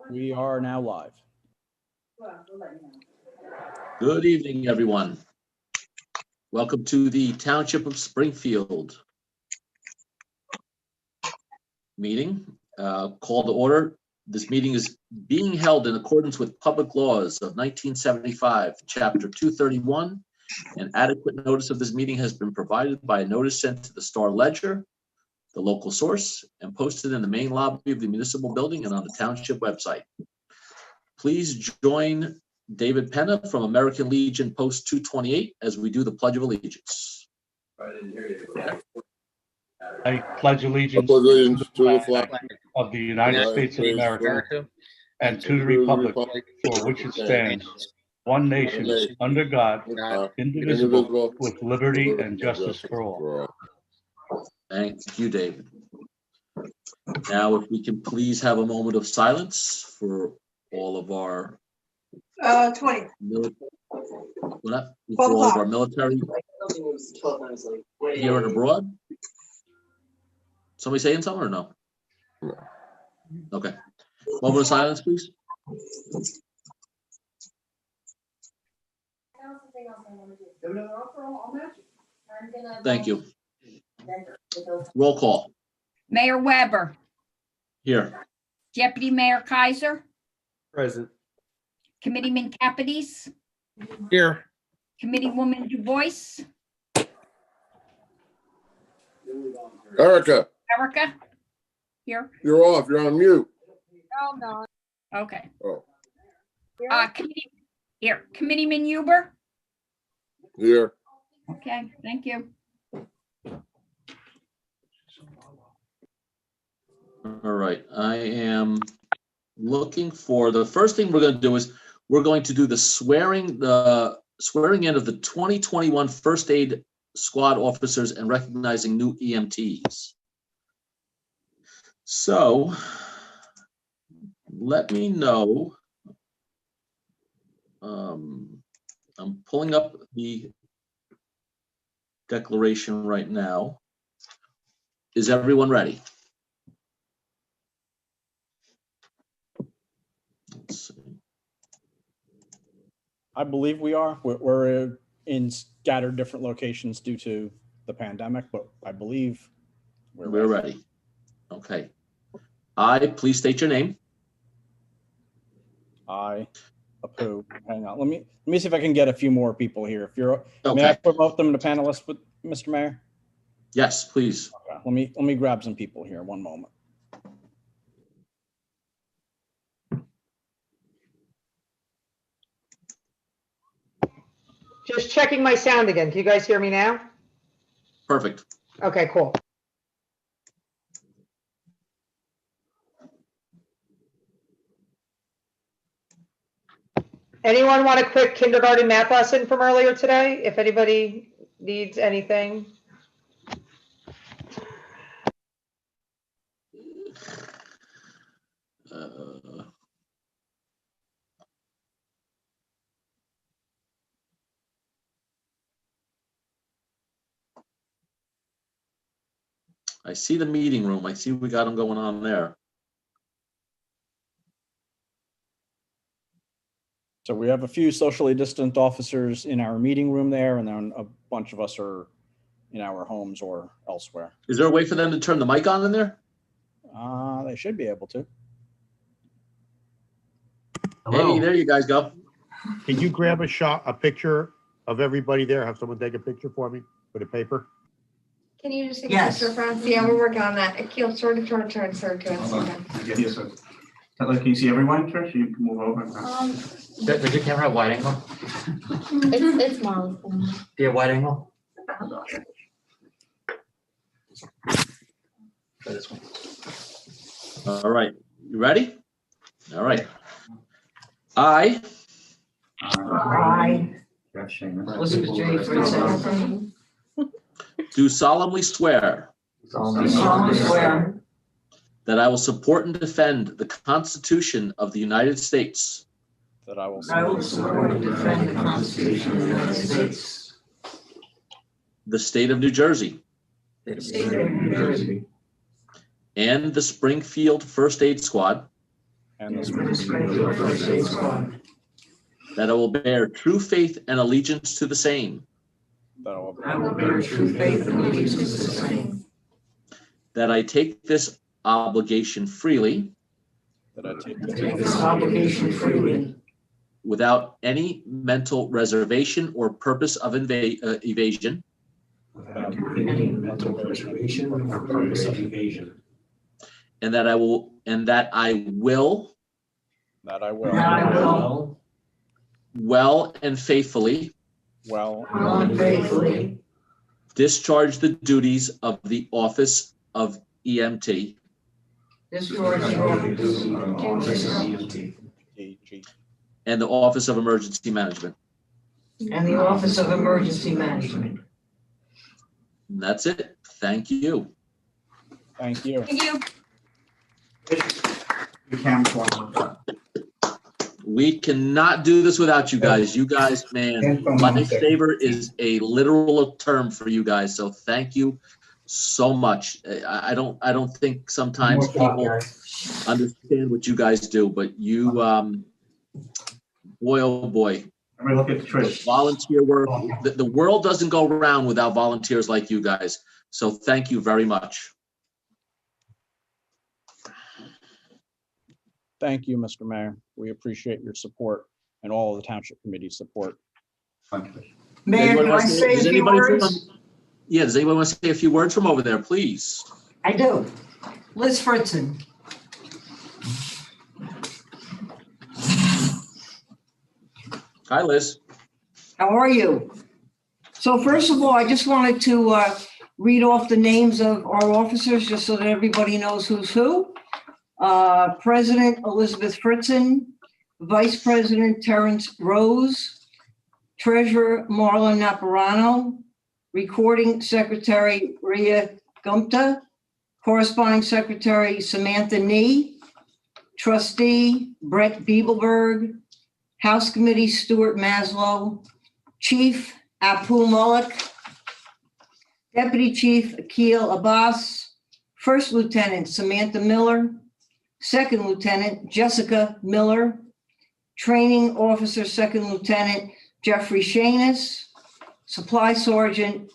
We are now live. Good evening, everyone. Welcome to the Township of Springfield meeting. Call to order. This meeting is being held in accordance with public laws of 1975, Chapter 231, and adequate notice of this meeting has been provided by a notice sent to the Star Ledger, the local source, and posted in the main lobby of the municipal building and on the Township website. Please join David Penna from American Legion Post 228 as we do the Pledge of Allegiance. I pledge allegiance to the flag of the United States of America and to the republic for which it stands, one nation, under God, indivisible, with liberty and justice for all. Thank you, David. Now, if we can please have a moment of silence for all of our 20. For all of our military here and abroad. Somebody saying something or no? Okay. Moment of silence, please. Thank you. Roll call. Mayor Weber, Here. Deputy Mayor Kaiser, Present. Committeeman Capides, Here. Committeewoman DuBois, Erica, Erica, here. you're off. You're on mute. No. Okay. Oh. Committeeman Huber. Here. Okay, thank you. All right. I am looking for, the first thing we're going to do is we're going to do the swearing in of the 2021 First Aid Squad officers and recognizing new EMTs. So let me know. I'm pulling up the declaration right now. Is everyone ready? Let's see. I believe we are. We're in scattered different locations due to the pandemic, but I believe We're ready. Okay. Please state your name. Apu. Hang on. Let me see if I can get a few more people here. If you're Okay. May I promote them to panelists with Mr. Mayor? Yes, please. Okay. Let me grab some people here. One moment. Just checking my sound again. Can you guys hear me now? Perfect. Okay, cool. Anyone want a quick kindergarten math lesson from earlier today? If anybody needs anything. I see the meeting room. I see we got them going on there. So we have a few socially distant officers in our meeting room there, and then a bunch of us are in our homes or elsewhere. Is there a way for them to turn the mic on in there? They should be able to. Hey, there you guys go. Can you grab a picture of everybody there? Have someone take a picture for me with a paper? Can you just take Yes. a picture for us? Yeah, we're working on that. Akil, sort of turn to us. Hold on. Get here, so. Can you see everyone, Trish? You can move over. Does your camera have wide angle? It's small. Do you have wide angle? Try this one. All right. You ready? All right. I Listen to Jay for a second. do solemnly swear Solemnly swear that I will support and defend the Constitution of the United States, That I will. I will support and defend the Constitution of the United States, the state of New Jersey, the state of New Jersey, and the Springfield First Aid Squad, and the Springfield First Aid Squad. that I will bear true faith and allegiance to the same, that I will I will bear true faith and allegiance to the same. that I take this obligation freely that I take Take this obligation freely without any mental reservation or purpose of evasion, without any mental reservation or purpose of evasion. and that I will that I will And I will well and faithfully well well and faithfully discharge the duties of the office of EMT discharge the office of EMT and the office of emergency management. and the office of emergency management. And that's it. Thank you. Thank you. Thank you. The camera's on. We cannot do this without you guys. You guys, man, lifesaver is a literal term for you guys. So thank you so much. I don't think sometimes people understand what you guys do, but you, boy, oh boy, Let me look at Trish. volunteer work. The world doesn't go around without volunteers like you guys. So thank you very much. Thank you, Mr. Mayor. We appreciate your support and all of the township committee's support. Mayor, Anybody can I want to say a does few anybody words? Yeah, does anyone want to say a few words from over there, please? I do. Liz Fritzen. Hi, Liz. How are you? So first of all, I just wanted to read off the names of our officers, just so that everybody knows who's who. President Elizabeth Fritzen, Vice President Terrence Rose, Treasurer Marlon Naparano, Recording Secretary Ria Gupta, Corresponding Secretary Samantha Nee, Trustee Brett Biebelberg, House Committee Stuart Maslow, Chief Apu Mullock, Deputy Chief Akil Abbas, First Lieutenant Samantha Miller, Second Lieutenant Jessica Miller, Training Officer Second Lieutenant Jeffrey Shanis, Supply Sergeant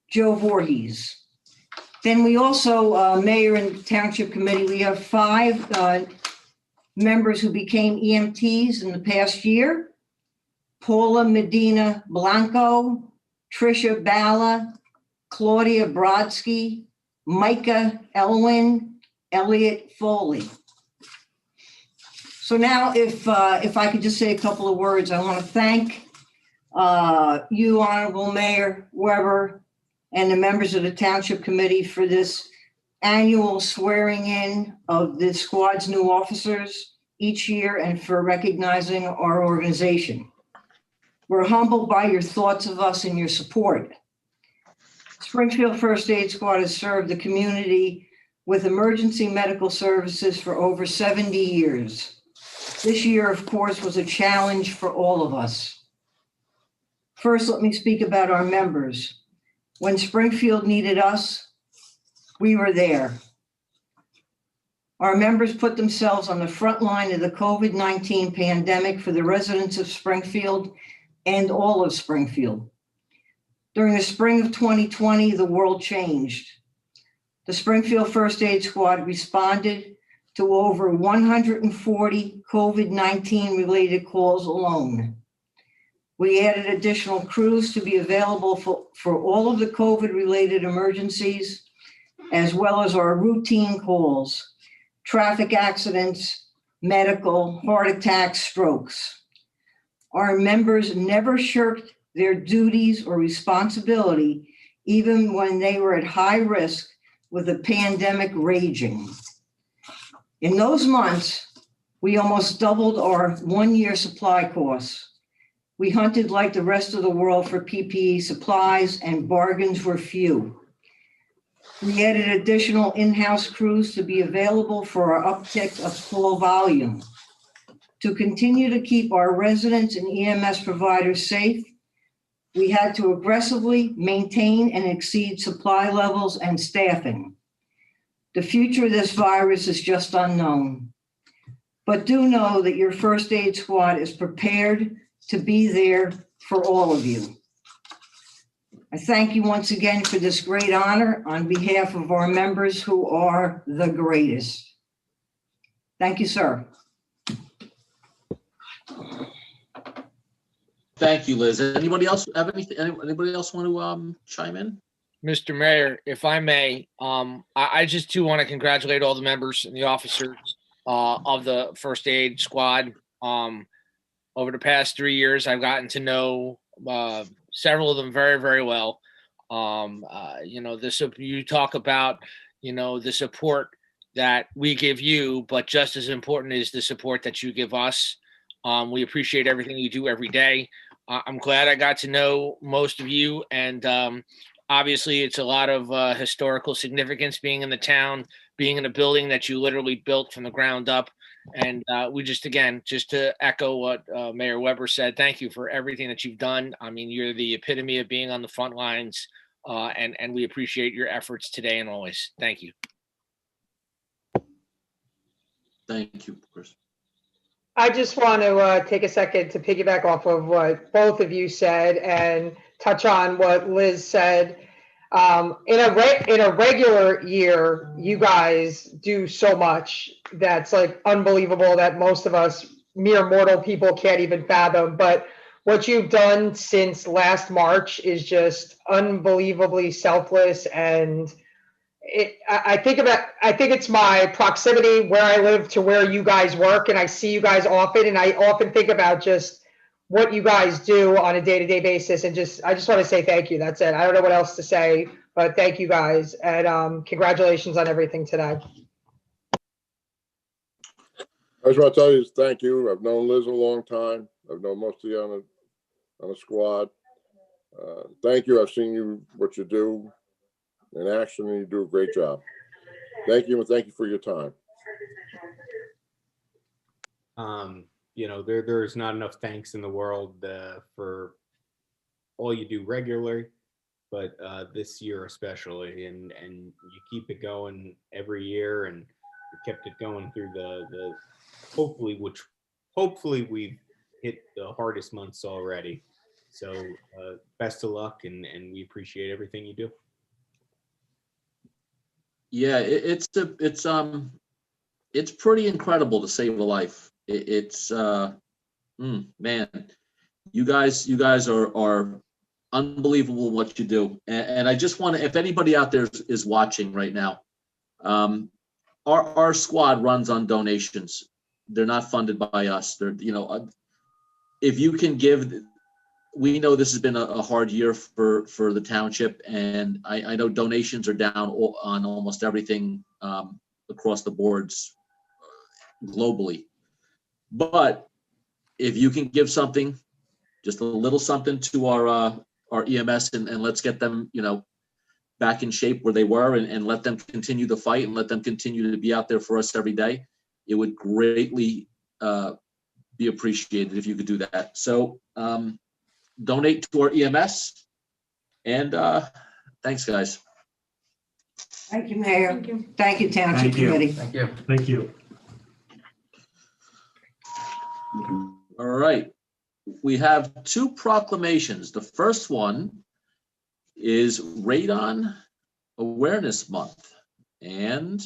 Joe Voorhees. Then we also, Mayor and Township Committee, we have 5 members who became EMTs in the past year. Paula Medina Blanco, Tricia Bala, Claudia Brodsky, Micah Elwin, Elliot Foley. So now if I could just say a couple of words, I want to thank you, Honorable Mayor Weber, and the members of the Township Committee for this annual swearing in of the squad's new officers each year and for recognizing our organization. We're humbled by your thoughts of us and your support. Springfield First Aid Squad has served the community with emergency medical services for over 70 years. This year, of course, was a challenge for all of us. First, let me speak about our members. When Springfield needed us, we were there. Our members put themselves on the front line of the COVID-19 pandemic for the residents of Springfield and all of Springfield. During the spring of 2020, the world changed. The Springfield First Aid Squad responded to over 140 COVID-19 related calls alone. We added additional crews to be available for all of the COVID related emergencies, as well as our routine calls, traffic accidents, medical, heart attacks, strokes. Our members never shirked their duties or responsibility, even when they were at high risk with the pandemic raging. In those months, we almost doubled our one-year supply costs. We hunted like the rest of the world for PPE supplies, and bargains were few. We added additional in-house crews to be available for our uptick of call volume. To continue to keep our residents and EMS providers safe, we had to aggressively maintain and exceed supply levels and staffing. The future of this virus is just unknown. but do know that your first aid squad is prepared to be there for all of you. I thank you once again for this great honor on behalf of our members who are the greatest. Thank you, sir. Thank you, Liz. Anybody else have anything? Anybody else want to chime in? Mr. Mayor, if I may, I just too want to congratulate all the members and the officers of the first aid squad. Over the past 3 years, I've gotten to know several of them very, very well. You know, you talk about, you know, the support that we give you, but just as important is the support that you give us. We appreciate everything you do every day. I'm glad I got to know most of you, and obviously it's a lot of historical significance being in the town, being in a building that you literally built from the ground up. And we just, again, just to echo what Mayor Weber said, thank you for everything that you've done. I mean, you're the epitome of being on the front lines, and we appreciate your efforts today and always. Thank you. Thank you, Chris. I just want to take a second to piggyback off of what both of you said and touch on what Liz said. In a regular year, you guys do so much that's like unbelievable that most of us mere mortal people can't even fathom. But what you've done since last March is just unbelievably selfless, and I think it's my proximity where I live to where you guys work, and I see you guys often, and I often think about just what you guys do on a day-to-day basis, and I just want to say thank you. That's it. I don't know what else to say, but thank you guys, and congratulations on everything today. I just want to tell you thank you. I've known Liz a long time. I've known most of you on the squad. Thank you. I've seen you, what you do in action, and you do a great job. Thank you, and thank you for your time. You know, there's not enough thanks in the world for all you do regularly, but this year especially, and you keep it going every year, and you kept it going through the hopefully we've hit the hardest months already. So best of luck, and we appreciate everything you do. Yeah, it's pretty incredible to save a life. Man, you guys are unbelievable what you do. And I just want to, if anybody out there is watching right now, our squad runs on donations. They're not funded by us. They're, you know, if you can give, we know this has been a hard year for the township, and I know donations are down on almost everything across the boards globally. But if you can give something, just a little something to our EMS, and let's get them, you know, back in shape where they were, and let them continue the fight, and let them continue to be out there for us every day, it would greatly be appreciated if you could do that. So donate to our EMS, and thanks, guys. Thank you, Mayor. Thank you. Thank you, Township Committee. Thank you. Thank you. All right, we have two proclamations. The first one is Radon Awareness Month, and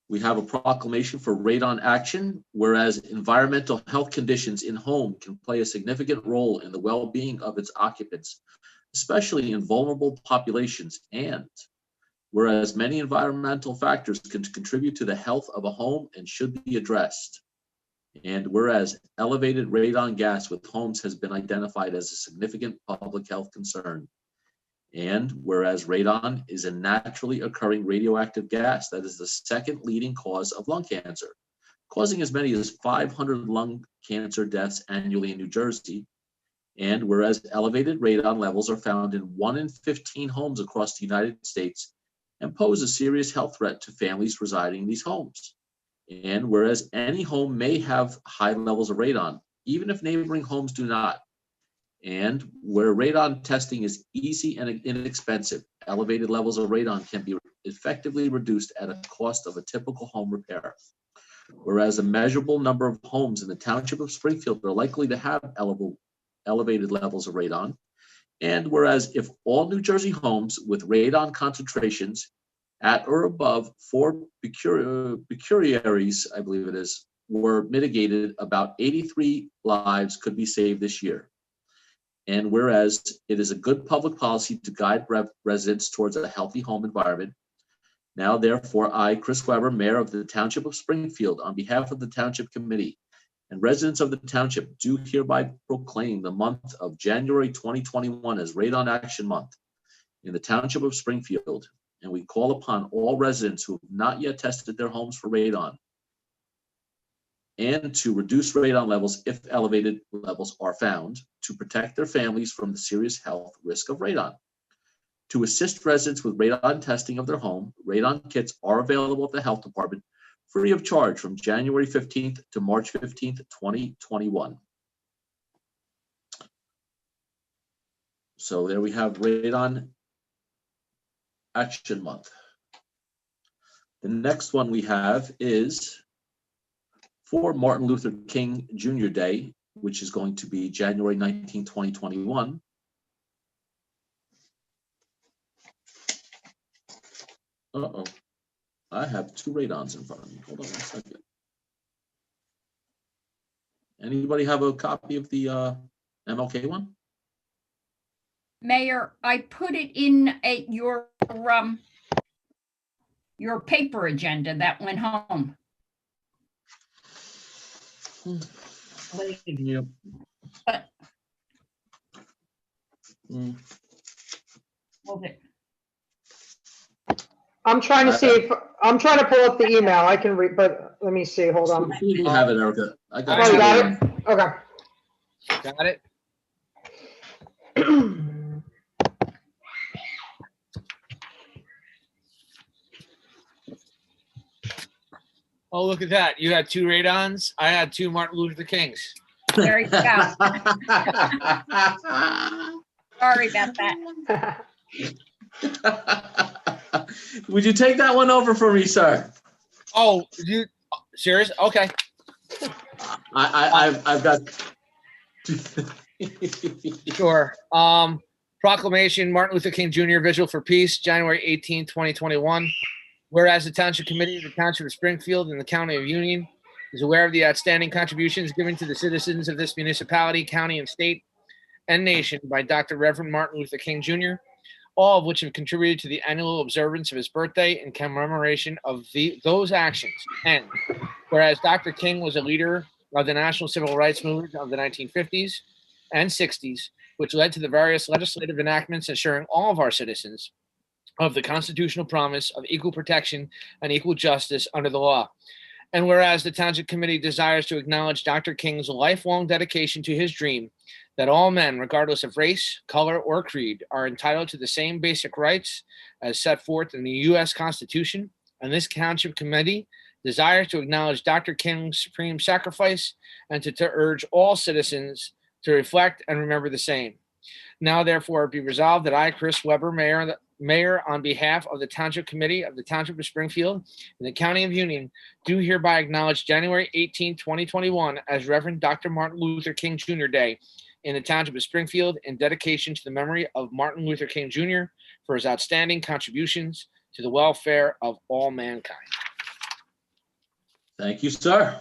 we have a proclamation for radon action, whereas environmental health conditions in home can play a significant role in the well-being of its occupants, especially in vulnerable populations, and whereas many environmental factors can contribute to the health of a home and should be addressed. And whereas elevated radon gas with homes has been identified as a significant public health concern. And whereas radon is a naturally occurring radioactive gas that is the second leading cause of lung cancer, causing as many as 500 lung cancer deaths annually in New Jersey. And whereas elevated radon levels are found in 1 in 15 homes across the United States and pose a serious health threat to families residing in these homes. And whereas any home may have high levels of radon, even if neighboring homes do not. And where radon testing is easy and inexpensive, elevated levels of radon can be effectively reduced at a cost of a typical home repair. Whereas a measurable number of homes in the Township of Springfield are likely to have elevated levels of radon. And whereas if all New Jersey homes with radon concentrations at or above 4 becquerels, I believe it is, were mitigated, about 83 lives could be saved this year. And whereas it is a good public policy to guide residents towards a healthy home environment, now therefore I, Chris Weber, Mayor of the Township of Springfield, on behalf of the Township Committee and residents of the Township, do hereby proclaim the month of January 2021 as Radon Action Month in the Township of Springfield. And we call upon all residents who have not yet tested their homes for radon and to reduce radon levels if elevated levels are found, to protect their families from the serious health risk of radon. To assist residents with radon testing of their home, radon kits are available at the Health Department free of charge from January 15th to March 15th, 2021. So there we have Radon Action Month. The next one we have is for Martin Luther King Jr. Day, which is going to be January 19, 2021. Uh-oh, I have two radons in front of me. Hold on 1 second. Anybody have a copy of the MLK one? Mayor, I put it in at your paper agenda that went home. Yep. But hold it. I'm trying to see if, I'm trying to pull up the email. I can read, but let me see. Hold on. You have it, Erica. I got Oh, you two got radons. it? Okay. Got it? Oh, look at that. You had two radons. I had two Martin Luther Kings. There you go. Sorry about that. Would you take that one over for me, sir? Oh, you serious? Okay. I've got. Sure. Proclamation, Martin Luther King Jr. Vigil for Peace, January 18, 2021. Whereas the Township Committee of the Township of Springfield and the County of Union is aware of the outstanding contributions given to the citizens of this municipality, county, and state and nation by Dr. Reverend Martin Luther King Jr., all of which have contributed to the annual observance of his birthday in commemoration of those actions. And whereas Dr. King was a leader of the national civil rights movement of the 1950s and 60s, which led to the various legislative enactments ensuring all of our citizens of the constitutional promise of equal protection and equal justice under the law. And whereas the Township Committee desires to acknowledge Dr. King's lifelong dedication to his dream that all men, regardless of race, color, or creed, are entitled to the same basic rights as set forth in the U.S. Constitution, and this Township Committee desires to acknowledge Dr. King's supreme sacrifice and to urge all citizens to reflect and remember the same. Now, therefore, be resolved that I, Chris Weber, Mayor, on behalf of the Township Committee of the Township of Springfield and the County of Union, do hereby acknowledge January 18, 2021 as Reverend Dr. Martin Luther King Jr. Day in the Township of Springfield in dedication to the memory of Martin Luther King Jr. for his outstanding contributions to the welfare of all mankind. Thank you, sir.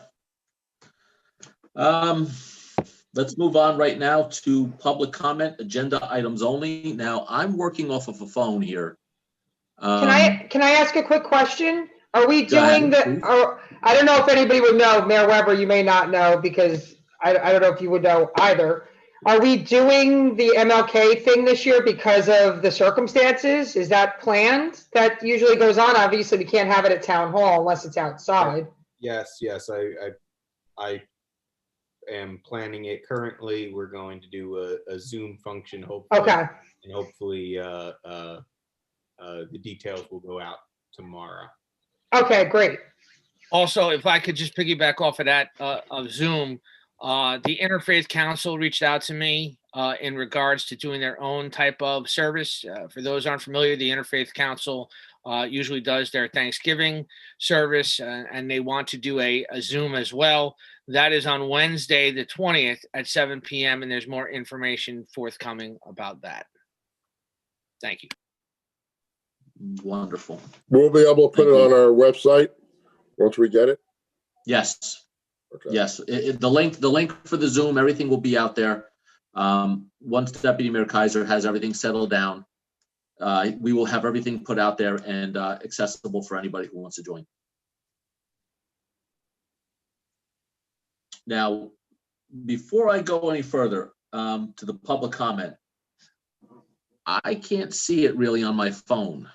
Let's move on right now to public comment, agenda items only. Now, I'm working off of a phone here. Can I ask a quick question? Are we Go ahead, doing please. I don't know if anybody would know, Mayor Weber, you may not know because I don't know if you would know either. Are we doing the MLK thing this year because of the circumstances? Is that planned? That usually goes on. Obviously, we can't have it at town hall unless it's outside. Yes, I am planning it currently. We're going to do a Zoom function, hopefully. Okay. And hopefully the details will go out tomorrow. Okay, great. Also, if I could just piggyback off of that, of Zoom, the Interfaith Council reached out to me in regards to doing their own type of service. For those who aren't familiar, the Interfaith Council usually does their Thanksgiving service, and they want to do a Zoom as well. That is on Wednesday, the 20th at 7 p.m. And there's more information forthcoming about that. Thank you. Wonderful. We'll be able to put it on our website once we get it. Yes. Okay. Yes. The link for the Zoom, everything will be out there. Once Deputy Mayor Kaiser has everything settled down, we will have everything put out there and accessible for anybody who wants to join. Now, before I go any further to the public comment, I can't see it really on my phone.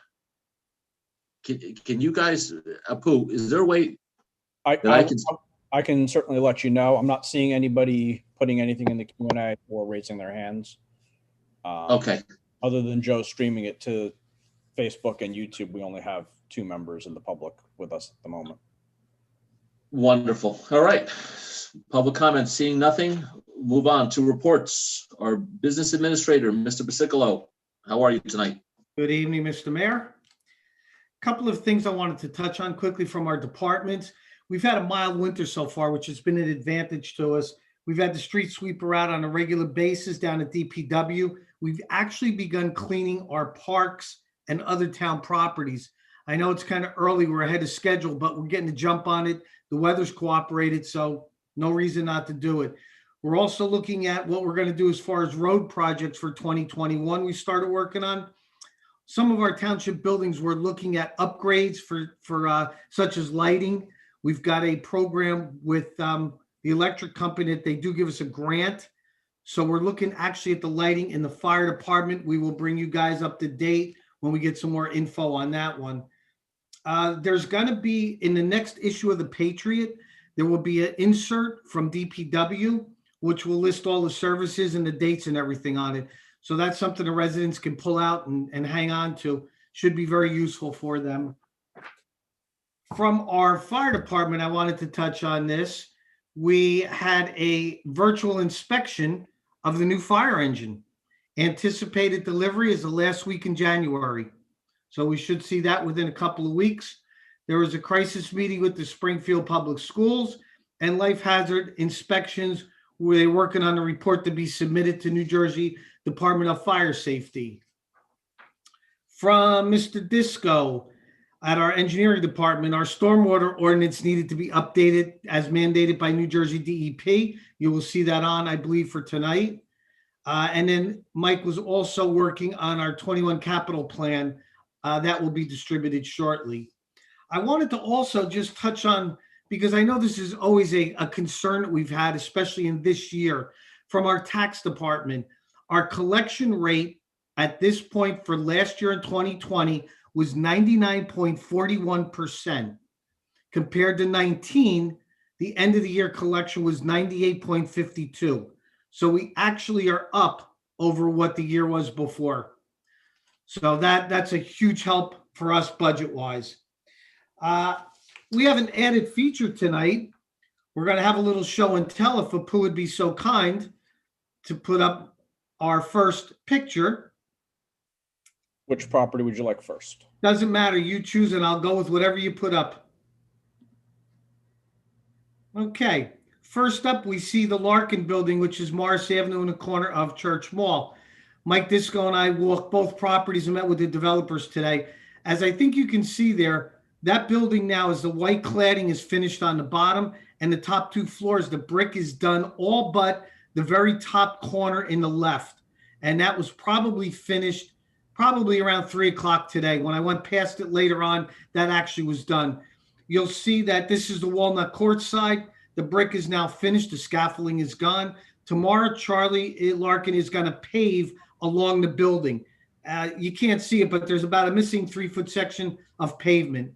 Can you guys, Apu, is there a way I can certainly let you know. I'm not seeing anybody putting anything in the Q&A or raising their hands. Okay. Other than Joe streaming it to Facebook and YouTube, we only have 2 members in the public with us at the moment. Wonderful. All right. Public comments, seeing nothing, move on to reports. Our business administrator, Mr. Basicolo, how are you tonight? Good evening, Mr. Mayor. Couple of things I wanted to touch on quickly from our departments. We've had a mild winter so far, which has been an advantage to us. We've had the street sweeper out on a regular basis down at DPW. We've actually begun cleaning our parks and other town properties. I know it's kind of early, we're ahead of schedule, but we're getting a jump on it. The weather's cooperated, so no reason not to do it. We're also looking at what we're going to do as far as road projects for 2021. We started working on some of our township buildings. We're looking at upgrades for such as lighting. We've got a program with the electric company that they do give us a grant. So we're looking actually at the lighting in the fire department. We will bring you guys up to date when we get some more info on that one. There's going to be, in the next issue of the Patriot, there will be an insert from DPW, which will list all the services and the dates and everything on it. So that's something the residents can pull out and hang on to. Should be very useful for them. From our fire department, I wanted to touch on this. We had a virtual inspection of the new fire engine. Anticipated delivery is the last week in January. So we should see that within a couple of weeks. There was a crisis meeting with the Springfield Public Schools and life hazard inspections where they're working on a report to be submitted to New Jersey Department of Fire Safety. From Mr. Disco at our engineering department, our stormwater ordinance needed to be updated as mandated by New Jersey DEP. You will see that on, I believe, for tonight. And then Mike was also working on our 21 capital plan that will be distributed shortly. I wanted to also just touch on, because I know this is always a concern that we've had, especially in this year, from our tax department. Our collection rate at this point for last year in 2020 was 99.41%. Compared to 19, the end of the year collection was 98.52. So we actually are up over what the year was before. So that's a huge help for us budget-wise. We have an added feature tonight. We're going to have a little show and tell, if Apu would be so kind to put up our first picture. Which property would you like first? Doesn't matter. You choose, and I'll go with whatever you put up. Okay. First up, we see the Larkin building, which is Morris Avenue in the corner of Church Mall. Mike Disco and I walked both properties and met with the developers today. As I think you can see there, that building now, is the white cladding is finished on the bottom, and the top 2 floors, the brick is done, all but the very top corner in the left. And that was probably finished around 3 o'clock today. When I went past it later on, that actually was done. You'll see that this is the Walnut Court side. The brick is now finished. The scaffolding is gone. Tomorrow, Charlie Larkin is going to pave along the building. You can't see it, but there's about a missing 3-foot section of pavement.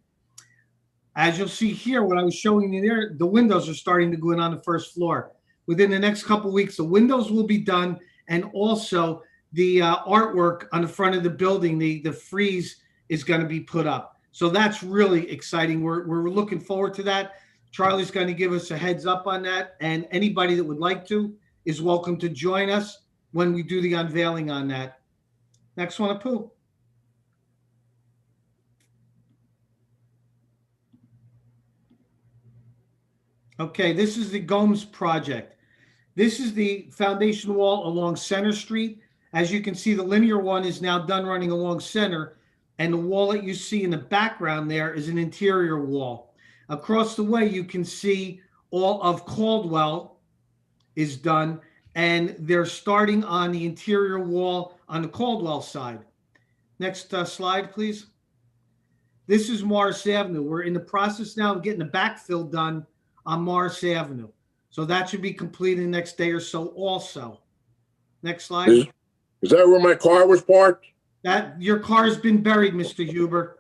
As you'll see here, what I was showing you there, the windows are starting to go in on the first floor. Within the next couple of weeks, the windows will be done, and also the artwork on the front of the building, the frieze, is going to be put up. So that's really exciting. We're looking forward to that. Charlie's going to give us a heads up on that, and anybody that would like to is welcome to join us when we do the unveiling on that. Next one, Apu. Okay, this is the Gomes project. This is the foundation wall along Center Street. As you can see, the linear one is now done running along Center, and the wall that you see in the background there is an interior wall. Across the way, you can see all of Caldwell is done, and they're starting on the interior wall on the Caldwell side. Next slide, please. This is Morris Avenue. We're in the process now of getting the backfill done on Morris Avenue. So that should be completed in the next day or so also. Next slide. Is that where my car was parked? That your car's been buried, Mr. Huber.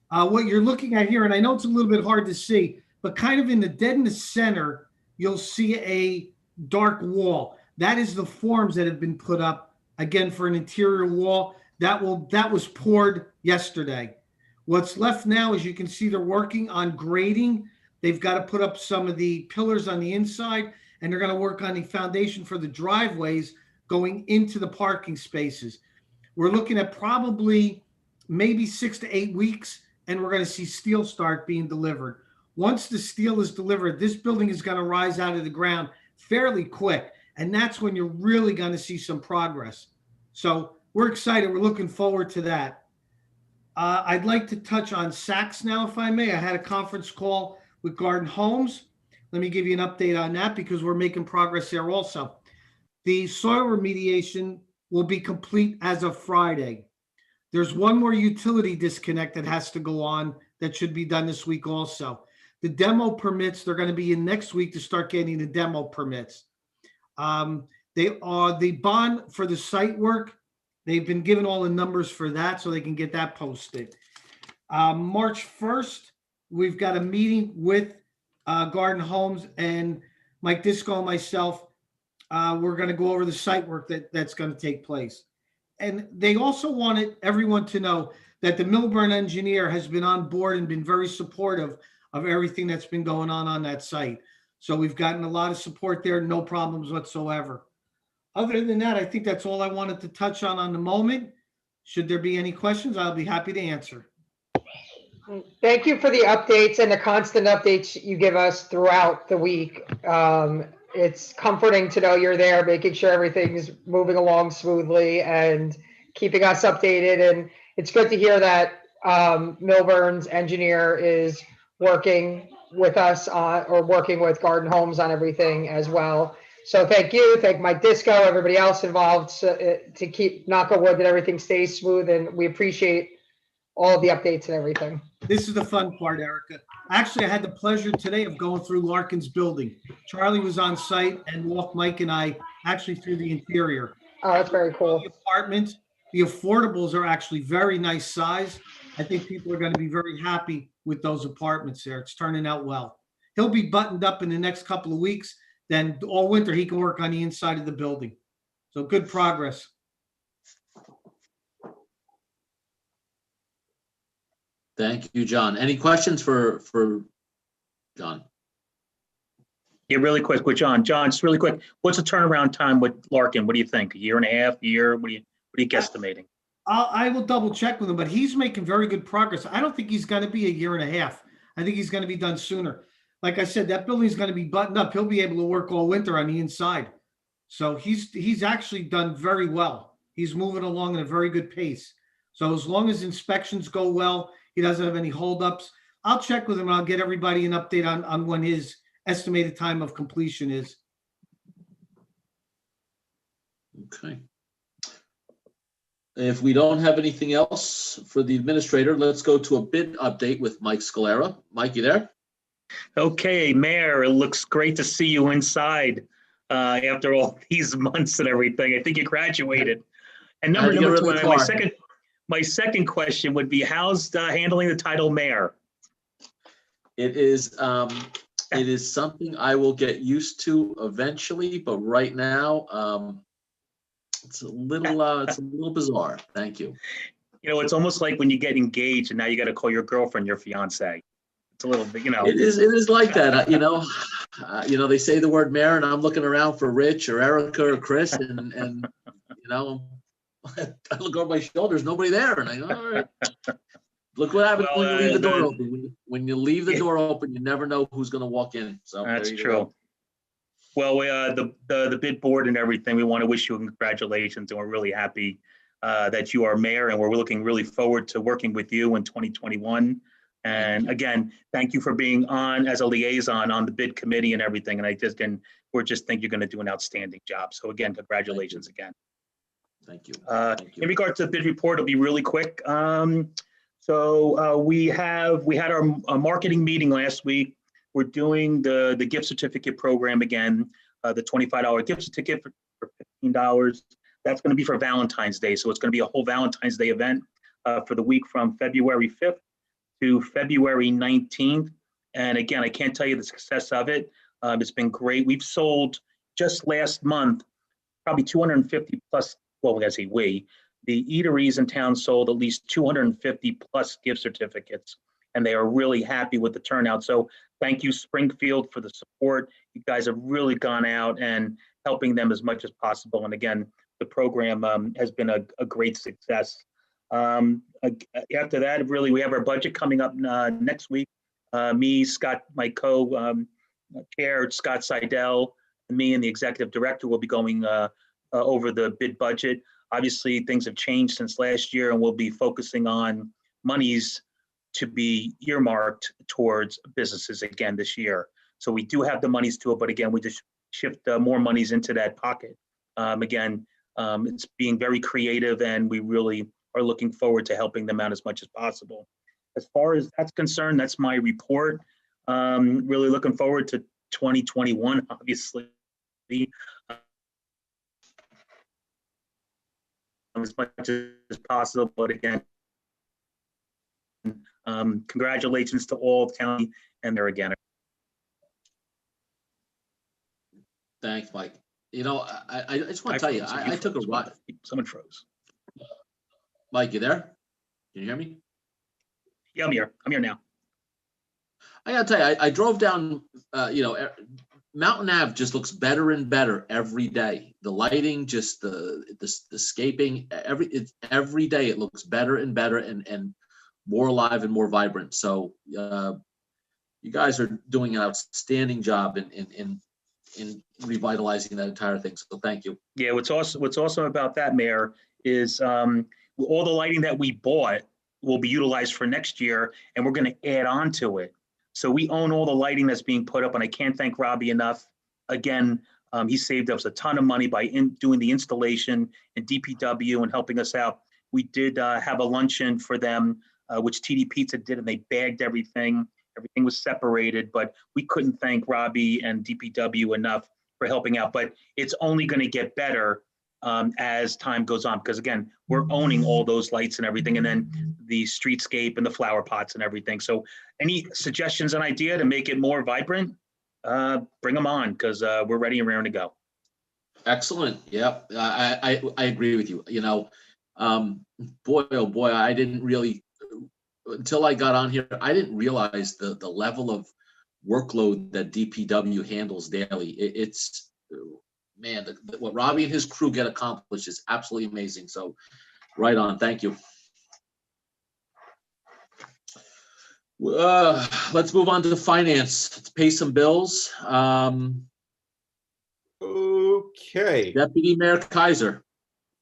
What you're looking at here, and I know it's a little bit hard to see, but kind of dead in the center, you'll see a dark wall. That is the forms that have been put up, again, for an interior wall. That was poured yesterday. What's left now, as you can see, they're working on grading. They've got to put up some of the pillars on the inside, and they're going to work on the foundation for the driveways going into the parking spaces. We're looking at probably maybe 6 to 8 weeks, and we're going to see steel start being delivered. Once the steel is delivered, this building is going to rise out of the ground fairly quick, and that's when you're really going to see some progress. So we're excited. We're looking forward to that. I'd like to touch on Saks now, if I may. I had a conference call with Garden Homes. Let me give you an update on that because we're making progress there also. The soil remediation will be complete as of Friday. There's one more utility disconnect that has to go on that should be done this week also. The demo permits, they're going to be in next week to start getting the demo permits. They are the bond for the site work. They've been given all the numbers for that so they can get that posted. March 1st, we've got a meeting with Garden Homes, and Mike Disco and myself, we're going to go over the site work that's going to take place. And they also wanted everyone to know that the Milburn engineer has been on board and been very supportive of everything that's been going on that site. So we've gotten a lot of support there, no problems whatsoever. Other than that, I think that's all I wanted to touch on the moment. Should there be any questions, I'll be happy to answer. Thank you for the updates and the constant updates you give us throughout the week. It's comforting to know you're there, making sure everything's moving along smoothly and keeping us updated. And it's good to hear that Milburn's engineer is working with us or working with Garden Homes on everything as well. So thank you, thank Mike Disco, everybody else involved to keep, knock on wood, that everything stays smooth, and we appreciate all of the updates and everything. This is the fun part, Erica. Actually, I had the pleasure today of going through Larkin's building. Charlie was on site and walked Mike and I actually through the interior. Oh, that's very cool. The apartments, the affordables are actually very nice size. I think people are going to be very happy with those apartments there. It's turning out well. He'll be buttoned up in the next couple of weeks. Then all winter, he can work on the inside of the building. So good progress. Thank you, John. Any questions for John? Yeah, really quick with John. John, just really quick. What's the turnaround time with Larkin? What do you think? A year and a half, year? What are you guesstimating? I will double check with him, but he's making very good progress. I don't think he's going to be a year and a half. I think he's going to be done sooner. Like I said, that building is going to be buttoned up. He'll be able to work all winter on the inside. So he's actually done very well. He's moving along at a very good pace. So as long as inspections go well, he doesn't have any holdups. I'll check with him and I'll get everybody an update on when his estimated time of completion is. Okay. If we don't have anything else for the administrator, let's go to a bid update with Mike Scalera. Mike, you there? Okay, Mayor, it looks great to see you inside after all these months and everything. I think you graduated. And number two, my second question would be, how's handling the title mayor? It is something I will get used to eventually, but right now it's a little bizarre. Thank you. You know, it's almost like when you get engaged and now you got to call your girlfriend your fiance. It's a little bit, you know. It is like that, you know. They say the word mayor, and I'm looking around for Rich or Erica or Chris, and you know, I look over my shoulders, nobody there, and I go, all right. Look what happens when you leave the door Well, open. When you leave the door open, you never know who's going to walk in. So That's there you true. go. Well, the bid board and everything, we want to wish you congratulations, and we're really happy that you are mayor, and we're looking really forward to working with you in 2021. And again, thank you for being on as a liaison on the bid committee and everything. And we're just think you're going to do an outstanding job. So again, congratulations again. Thank you. In regard to the bid report, it'll be really quick. We had our marketing meeting last week. We're doing the gift certificate program again, the $25 gift certificate for $15. That's going to be for Valentine's Day. So it's going to be a whole Valentine's Day event for the week from February 5th to February 19th. And again, I can't tell you the success of it. It's been great. We've sold just last month, probably 250 plus, well, I say the eateries in town sold at least 250 plus gift certificates, and they are really happy with the turnout. So thank you, Springfield, for the support. You guys have really gone out and helping them as much as possible. And again, the program has been a great success. After that, really, we have our budget coming up next week. Me, Scott, my co-chair, Scott Seidel, me and the executive director will be going over the bid budget. Obviously, things have changed since last year, and we'll be focusing on monies to be earmarked towards businesses again this year. So we do have the monies to it, but again, we just shift more monies into that pocket. It's being very creative, and we really are looking forward to helping them out as much as possible. As far as that's concerned, that's my report. Really looking forward to 2021, obviously. As much as possible, but again, congratulations to all county and there again. Thanks, Mike. You know, I just want to tell you, I took a ride. Someone froze. Mike, you there? Can you hear me? Yeah, I'm here. I'm here now. I gotta tell you, I drove down, Mountain Ave just looks better and better every day. The lighting, just the scaping, every day it looks better and better and more alive and more vibrant. So you guys are doing an outstanding job in revitalizing that entire thing. So thank you. Yeah, what's awesome about that, Mayor, is all the lighting that we bought will be utilized for next year, and we're going to add on to it. So we own all the lighting that's being put up, and I can't thank Robbie enough. Again, he saved us a ton of money by doing the installation and DPW and helping us out. We did have a luncheon for them, which TD Pizza did, and they bagged everything. Everything was separated, but we couldn't thank Robbie and DPW enough for helping out. But it's only going to get better as time goes on, because again, we're owning all those lights and everything, and then the streetscape and the flower pots and everything. So any suggestions and idea to make it more vibrant, bring them on, because we're ready and raring to go. Excellent. Yep. I agree with you. You know, boy, oh boy, I didn't really, until I got on here, I didn't realize the level of workload that DPW handles daily. It's, man, what Robbie and his crew get accomplished is absolutely amazing. So right on. Thank you. Let's move on to the finance. Let's pay some bills. Okay. Deputy Mayor Kaiser.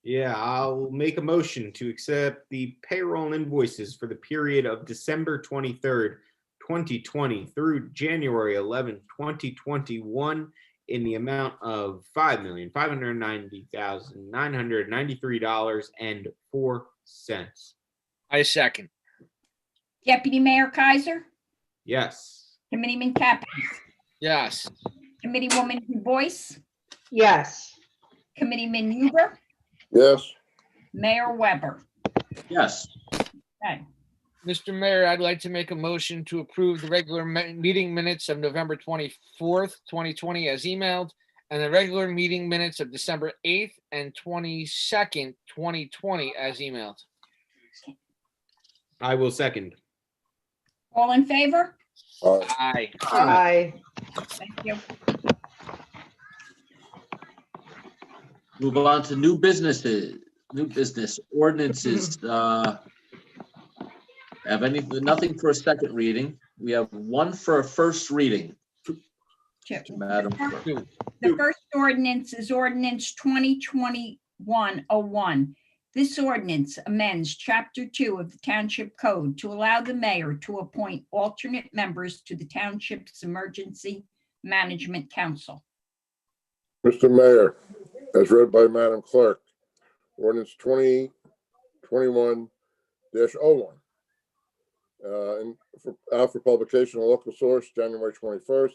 Yeah, I'll make a motion to accept the payroll and invoices for the period of December 23rd, 2020 through January 11th, 2021 in the amount of $5,590,993.04. I second. Deputy Mayor Kaiser, Yes. Committeeman Caput, Yes. Committeewoman Du Bois, Yes. Committeeman Huber, Yes. Mayor Weber. Yes. Okay. Mr. Mayor, I'd like to make a motion to approve the regular meeting minutes of November 24th, 2020 as emailed, and the regular meeting minutes of December 8th and 22nd, 2020 as emailed. I will second. All in favor? Aye. Aye. Thank you. Move on to new business ordinances. Have nothing for a second reading. We have one for a first reading. Madam Clerk. The first ordinance is ordinance 2021-01. This ordinance amends Chapter 2 of the Township Code to allow the mayor to appoint alternate members to the Township's Emergency Management Council. Mr. Mayor, as read by Madam Clerk, ordinance 2021-01. Out for publication on local source, January 21st,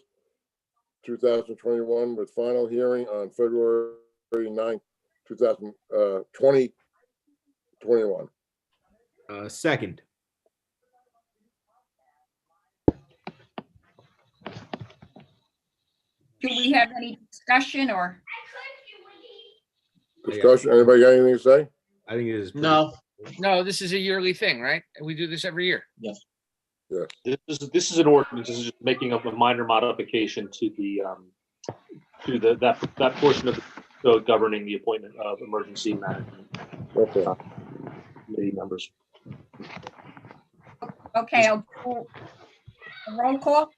2021, with final hearing on February 9th, 2021. Second. Do we have any discussion or? Discussion, anybody got anything to say? I think it is. No. No, this is a yearly thing, right? We do this every year. Yes. Yeah. This is an ordinance. This is just making up a minor modification to that portion of the code governing the appointment of emergency management committee members. Okay, I'll do a roll call.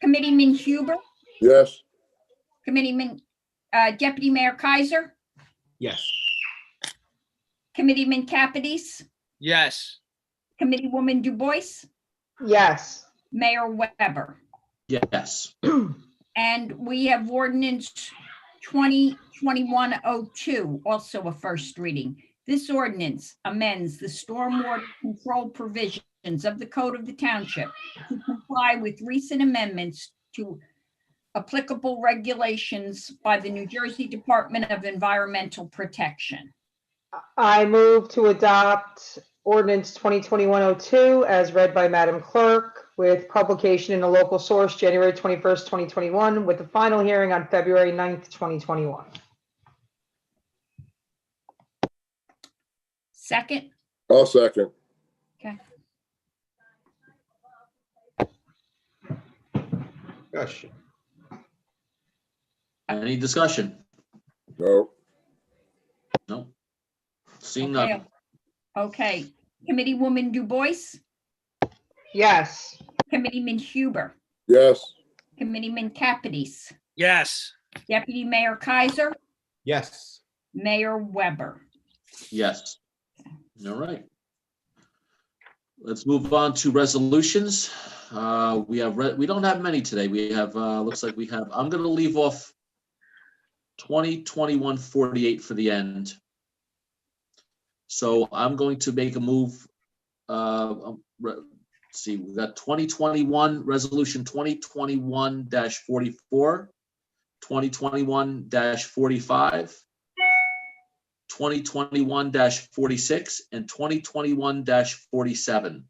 Committeeman Huber, Yes. Committeeman, Deputy Mayor Kaiser, Yes. Committeeman Capides, Yes. Committeewoman Du Bois, Yes. Mayor Weber. Yes. And we have ordinance 2021-02, also a first reading. This ordinance amends the stormwater control provisions of the Code of the Township to comply with recent amendments to applicable regulations by the New Jersey Department of Environmental Protection. I move to adopt ordinance 2021-02 as read by Madam Clerk, with publication in a local source, January 21st, 2021, with the final hearing on February 9th, 2021. Second? I'll second. Okay. Discussion. Any discussion? No. No. Seeing none. Okay. Committeewoman Du Bois, Yes. Committeeman Huber, Yes. Committeeman Capides, Yes. Deputy Mayor Kaiser, Yes. Mayor Weber. Yes. All right. Let's move on to resolutions. We don't have many today. We have, looks like we have, I'm going to leave off 2021-48 for the end. So I'm going to make a move. Let's see, we got 2021 resolution 2021-44, 2021-45, 2021-46, and 2021-47.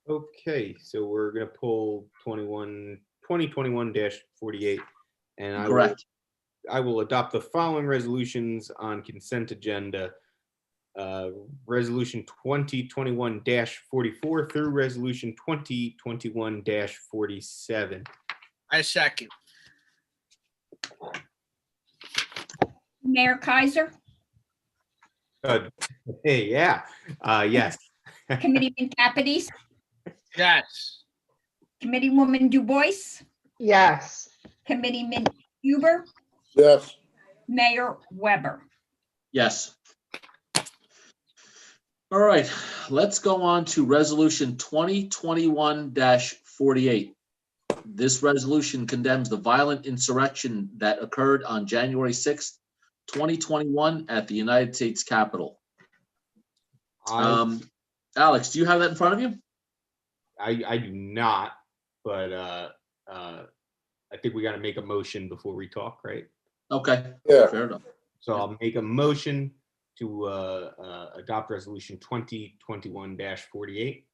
Okay, so we're gonna pull 2021-48, and Correct. I will adopt the following resolutions on consent agenda. Resolution 2021-44 through resolution 2021-47. I second. Mayor Kaiser, Hey, yeah, yes. Committeeman Capides, Yes. Committeewoman Du Bois, Yes. Committeeman Huber, Yes. Mayor Weber. Yes. All right, let's go on to resolution 2021-48. This resolution condemns the violent insurrection that occurred on January 6th, 2021 at the United States Capitol. Alex, do you have that in front of you? I do not, but I think we got to make a motion before we talk, right? Okay. Yeah. Fair enough. So I'll make a motion to adopt resolution 2021-48.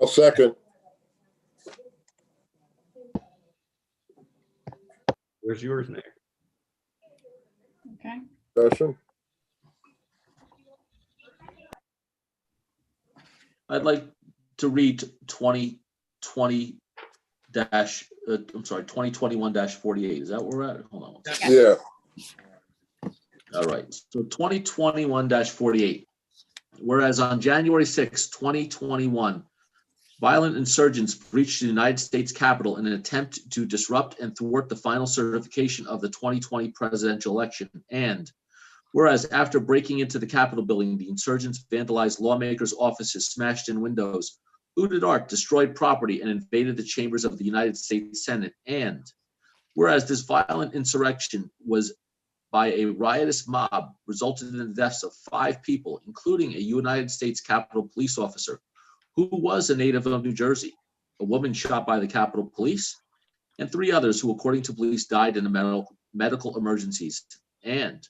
I'll second. Where's yours, Mayor? Okay. Discussion. I'd like to read 2021-48. Is that where we're at? Hold on one second. Yeah. All right, so 2021-48. whereas on January 6, 2021, violent insurgents breached the United States Capitol in an attempt to disrupt and thwart the final certification of the 2020 presidential election. And whereas after breaking into the Capitol building, the insurgents vandalized lawmakers' offices, smashed in windows, looted art, destroyed property, and invaded the chambers of the United States Senate. And whereas this violent insurrection was by a riotous mob resulted in the deaths of 5 people, including a United States Capitol Police officer who was a native of New Jersey, a woman shot by the Capitol Police, and 3 others who, according to police, died in medical emergencies. And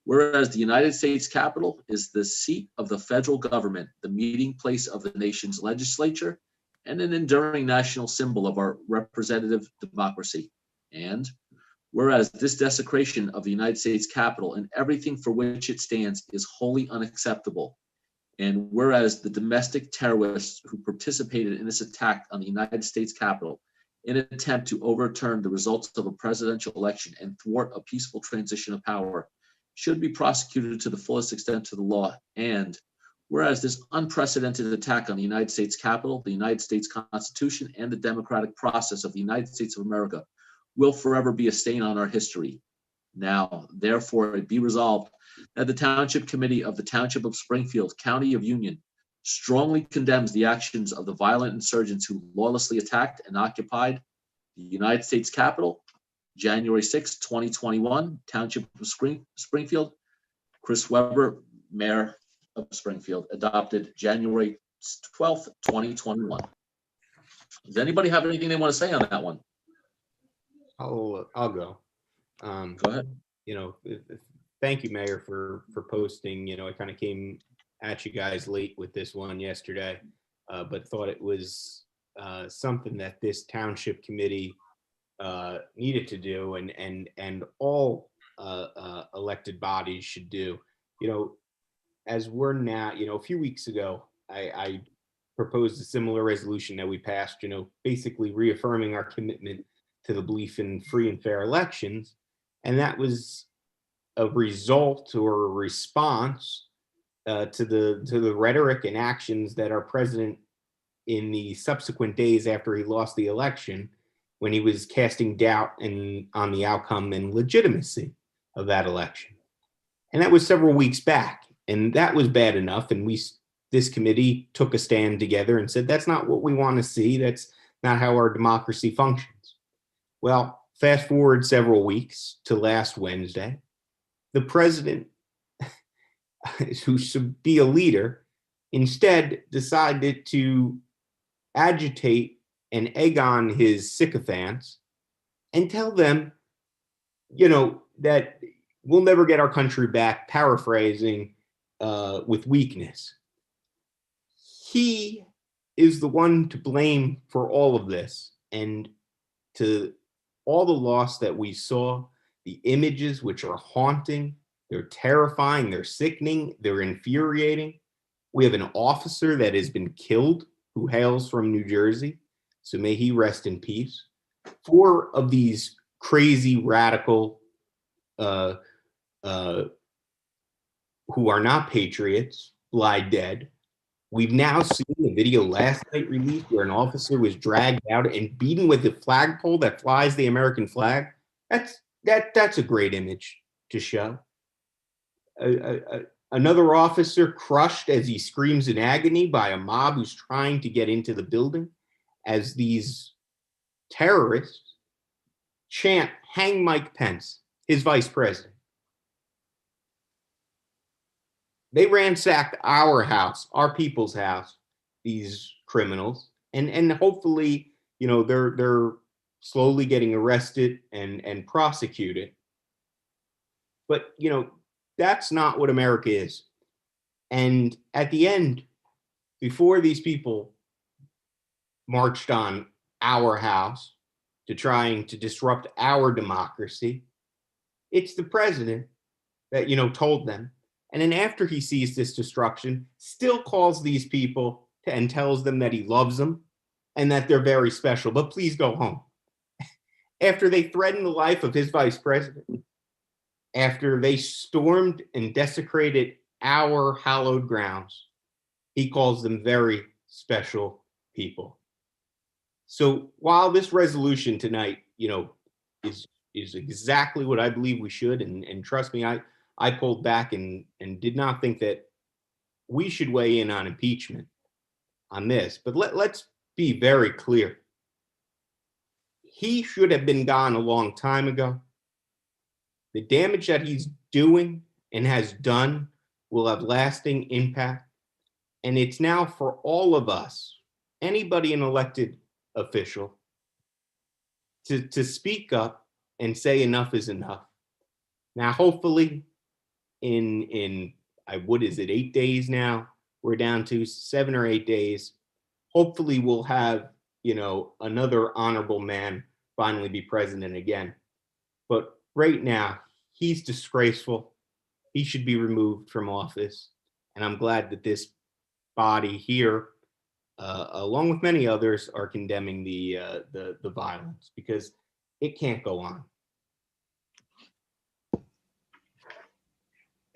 whereas the United States Capitol is the seat of the federal government, the meeting place of the nation's legislature, and an enduring national symbol of our representative democracy. And whereas this desecration of the United States Capitol and everything for which it stands is wholly unacceptable. And whereas the domestic terrorists who participated in this attack on the United States Capitol in an attempt to overturn the results of a presidential election and thwart a peaceful transition of power should be prosecuted to the fullest extent of the law. And whereas this unprecedented attack on the United States Capitol, the United States Constitution, and the democratic process of the United States of America will forever be a stain on our history. Now, therefore, it be resolved that the Township Committee of the Township of Springfield, County of Union, strongly condemns the actions of the violent insurgents who lawlessly attacked and occupied the United States Capitol, January 6, 2021, Township of Springfield. Chris Weber, Mayor of Springfield, adopted January 12th, 2021. Does anybody have anything they want to say on that one? I'll go. Go ahead. Thank you, Mayor, for posting. I kind of came at you guys late with this one yesterday, but thought it was something that this township committee needed to do, and all elected bodies should do. As we're now, a few weeks ago, I proposed a similar resolution that we passed. Basically reaffirming our commitment to the belief in free and fair elections, and that was a result or a response to the rhetoric and actions that our president, in the subsequent days after he lost the election, when he was casting doubt on the outcome and legitimacy of that election. And that was several weeks back, and that was bad enough. And this committee took a stand together and said, that's not what we want to see. That's not how our democracy functions. Well, fast forward several weeks to last Wednesday, the president, who should be a leader, instead decided to agitate and egg on his sycophants and tell them, that we'll never get our country back, paraphrasing, with weakness. He is the one to blame for all of this, and to all the loss that we saw, the images which are haunting, they're terrifying, they're sickening, they're infuriating. We have an officer that has been killed who hails from New Jersey, so may he rest in peace. 4 of these crazy radical who are not patriots lie dead. We've now seen a video last night released where an officer was dragged out and beaten with a flagpole that flies the American flag. That's a great image to show. Another officer crushed as he screams in agony by a mob who's trying to get into the building as these terrorists chant, "Hang Mike Pence," his vice president. They ransacked our house, our people's house, these criminals, and hopefully, they're slowly getting arrested and prosecuted. But, that's not what America is. And at the end, before these people marched on our house to trying to disrupt our democracy, it's the president that, told them. And then after he sees this destruction, still calls these people and tells them that he loves them and that they're very special, but please go home. After they threatened the life of his vice president, after they stormed and desecrated our hallowed grounds, He calls them very special people. So while this resolution tonight, is exactly what I believe we should, and trust me, I pulled back and did not think that we should weigh in on impeachment on this. But let's be very clear. He should have been gone a long time ago. The damage that he's doing and has done will have lasting impact. And it's now for all of us, anybody an elected official, to speak up and say enough is enough. Now, hopefully in what is it, 8 days now? We're down to 7 or 8 days. Hopefully we'll have, another honorable man finally be president again. But right now, he's disgraceful. He should be removed from office. And I'm glad that this body here, along with many others, are condemning the violence, because it can't go on.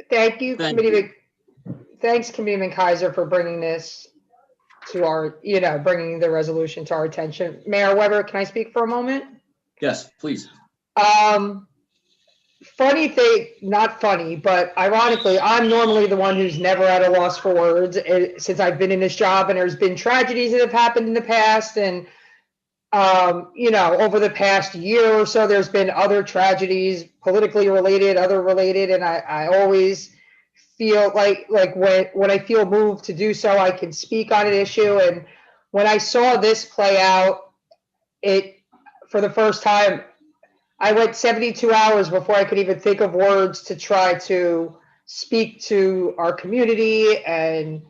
Thank you, Thanks, Committeeman Kaiser, for bringing this to our, bringing the resolution to our attention. Mayor Weber, can I speak for a moment? Yes, please. Funny thing, not funny, but ironically, I'm normally the one who's never at a loss for words since I've been in this job, and there's been tragedies that have happened in the past, and over the past year or so, there's been other tragedies, politically related, other related, and I always feel like when I feel moved to do so, I can speak on an issue. And when I saw this play out, for the first time, I went 72 hours before I could even think of words to try to speak to our community and,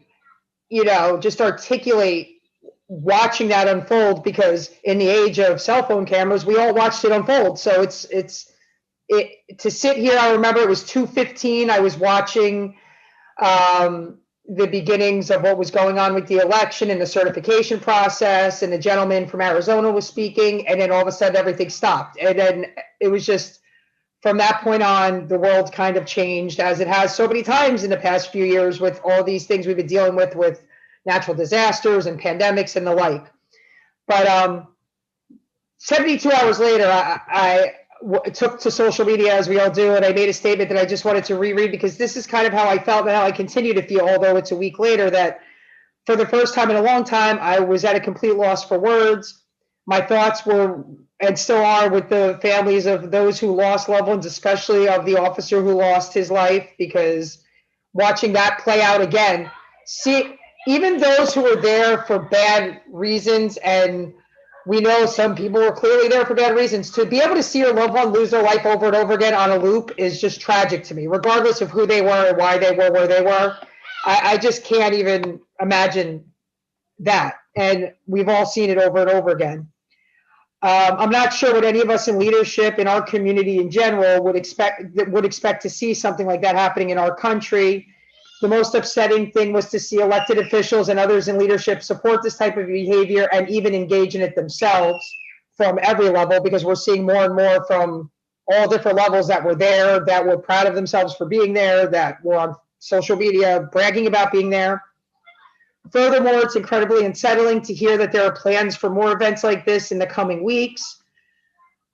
just articulate watching that unfold, because in the age of cell phone cameras, we all watched it unfold. So it's to sit here. I remember it was 2:15. I was watching the beginnings of what was going on with the election and the certification process, and the gentleman from Arizona was speaking, and then all of a sudden everything stopped. And then it was just, from that point on, the world kind of changed, as it has so many times in the past few years with all these things we've been dealing with natural disasters and pandemics and the like. But 72 hours later, I took to social media, as we all do, and I made a statement that I just wanted to reread, because this is kind of how I felt and how I continue to feel, although it's a week later, that for the first time in a long time, I was at a complete loss for words. My thoughts were, and still are, with the families of those who lost loved ones, especially of the officer who lost his life, because watching that play out again, even those who were there for bad reasons, and we know some people were clearly there for bad reasons, to be able to see your loved one lose their life over and over again on a loop is just tragic to me, regardless of who they were and why they were where they were. I just can't even imagine that. And we've all seen it over and over again. I'm not sure what any of us in leadership in our community in general would expect to see something like that happening in our country. The most upsetting thing was to see elected officials and others in leadership support this type of behavior and even engage in it themselves from every level, because we're seeing more and more from all different levels that were there, that were proud of themselves for being there, that were on social media bragging about being there. Furthermore, it's incredibly unsettling to hear that there are plans for more events like this in the coming weeks.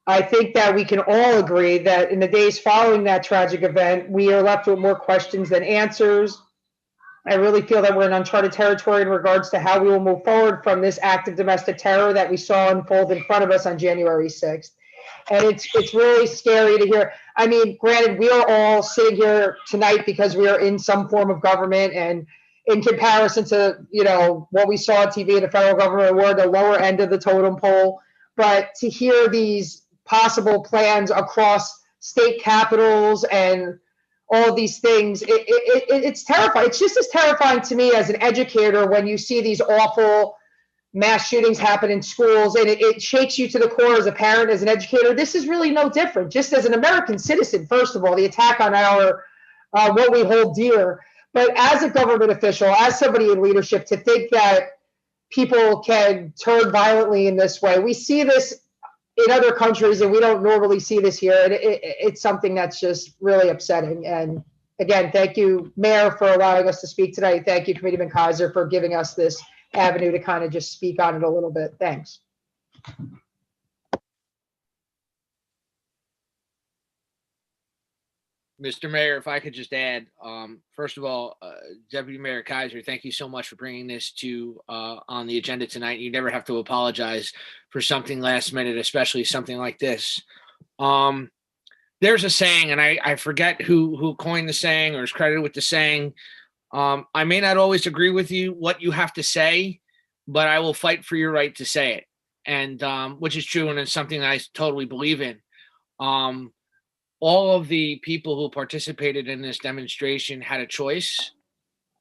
I think that we can all agree that in the days following that tragic event, we are left with more questions than answers. I really feel that we're in uncharted territory in regards to how we will move forward from this act of domestic terror that we saw unfold in front of us on January 6th. And it's really scary to hear. I mean, granted, we are all sitting here tonight because we are in some form of government, and in comparison to, what we saw on TV in the federal government, we're at the lower end of the totem pole. But to hear these possible plans across state capitals and all of these things, it's terrifying. It's just as terrifying to me as an educator when you see these awful mass shootings happen in schools, and it shakes you to the core as a parent, as an educator. This is really no different. Just as an American citizen, first of all, the attack on our what we hold dear. But as a government official, as somebody in leadership, to think that people can turn violently in this way, we see this in other countries, and we don't normally see this here. And it's something that's just really upsetting. And again, thank you, Mayor, for allowing us to speak tonight. Thank you, Committeeman Kaiser, for giving us this avenue to kind of just speak on it a little bit. Thanks. Mr. Mayor, if I could just add, first of all, Deputy Mayor Kaiser, thank you so much for bringing this to on the agenda tonight. You never have to apologize for something last minute, especially something like this. There's a saying, and I forget who coined the saying or is credited with the saying. I may not always agree with you what you have to say, but I will fight for your right to say it, and which is true, and it's something I totally believe in. All of the people who participated in this demonstration had a choice.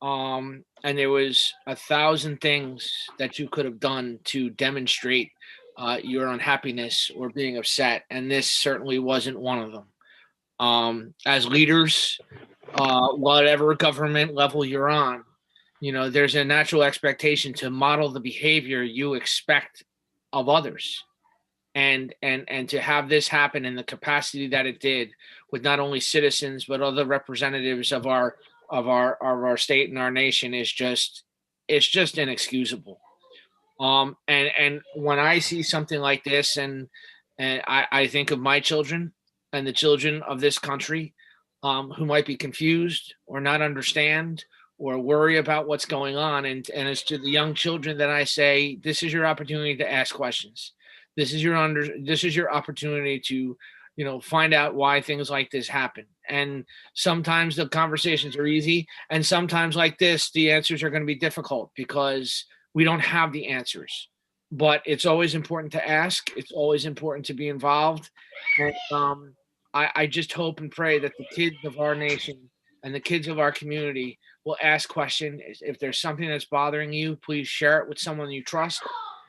And there was 1,000 things that you could have done to demonstrate your unhappiness or being upset. And this certainly wasn't one of them. As leaders, whatever government level you're on, there's a natural expectation to model the behavior you expect of others. And to have this happen in the capacity that it did with not only citizens but other representatives of our state and our nation is just inexcusable. And when I see something like this, and I think of my children and the children of this country who might be confused or not understand or worry about what's going on, and it's to the young children that I say, this is your opportunity to ask questions. This is your opportunity to, find out why things like this happen. And sometimes the conversations are easy, and sometimes like this, the answers are going to be difficult because we don't have the answers. But it's always important to ask. It's always important to be involved. And I just hope and pray that the kids of our nation and the kids of our community will ask questions. If there's something that's bothering you, please share it with someone you trust,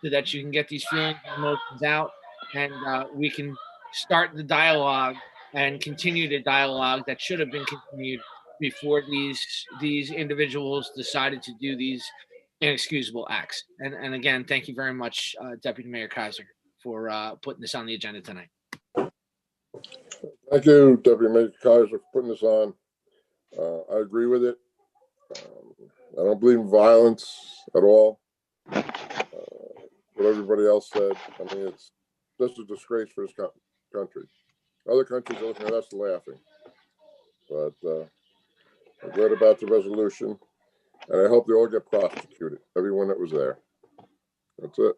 so that you can get these feelings and emotions out, and we can start the dialogue and continue the dialogue that should have been continued before these individuals decided to do these inexcusable acts. And again, thank you very much, Deputy Mayor Kaiser, for putting this on the agenda tonight. Thank you, Deputy Mayor Kaiser, for putting this on. I agree with it. I don't believe in violence at all. What everybody else said. I mean, it's just a disgrace for this country. Other countries are looking at us laughing. But I'm glad about the resolution, and I hope they all get prosecuted, everyone that was there. That's it.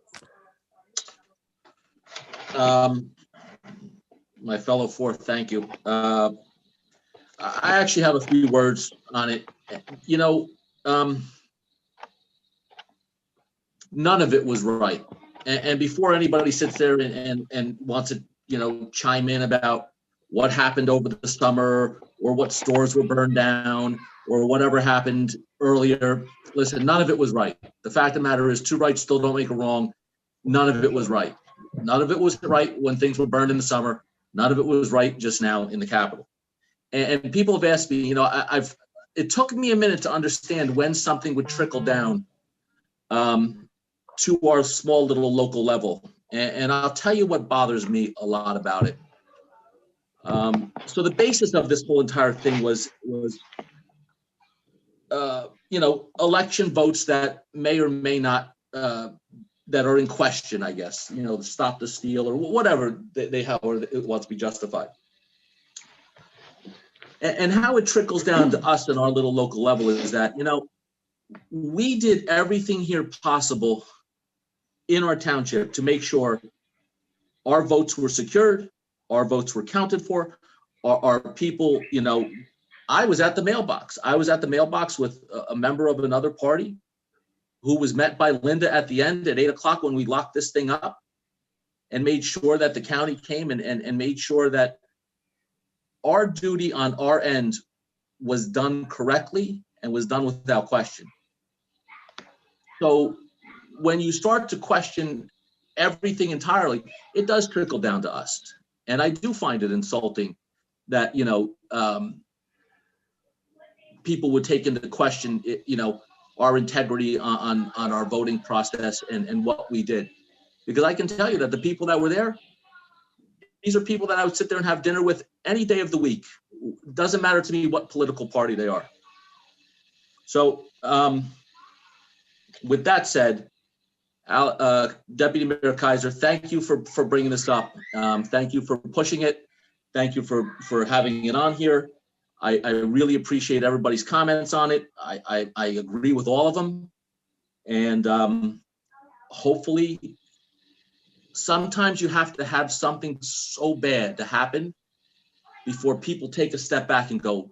My fellow fourth, thank you. I actually have a few words on it. None of it was right. And before anybody sits there and wants to, chime in about what happened over the summer or what stores were burned down or whatever happened earlier, listen, none of it was right. The fact of the matter is, two rights still don't make a wrong. None of it was right. None of it was right when things were burned in the summer. None of it was right just now in the Capitol. And people have asked me, it took me a minute to understand when something would trickle down to our small little local level. And I'll tell you what bothers me a lot about it. So the basis of this whole entire thing was election votes that may or may not, that are in question, I guess, to stop the steal or whatever they have, or it wants to be justified. And how it trickles down to us in our little local level is that, we did everything here possible in our township to make sure our votes were secured, our votes were counted for, our people, I was at the mailbox. I was at the mailbox with a member of another party who was met by Linda at the end at 8 o'clock when we locked this thing up, and made sure that the county came and made sure that our duty on our end was done correctly and was done without question. So when you start to question everything entirely, it does trickle down to us. And I do find it insulting that, people would take into question, our integrity on our voting process and what we did. Because I can tell you that the people that were there, these are people that I would sit there and have dinner with any day of the week. doesn't matter to me what political party they are. So with that said, Deputy Mayor Kaiser, thank you for bringing this up. Thank you for pushing it. Thank you for having it on here. I really appreciate everybody's comments on it. I agree with all of them. And hopefully, sometimes you have to have something so bad to happen before people take a step back and go,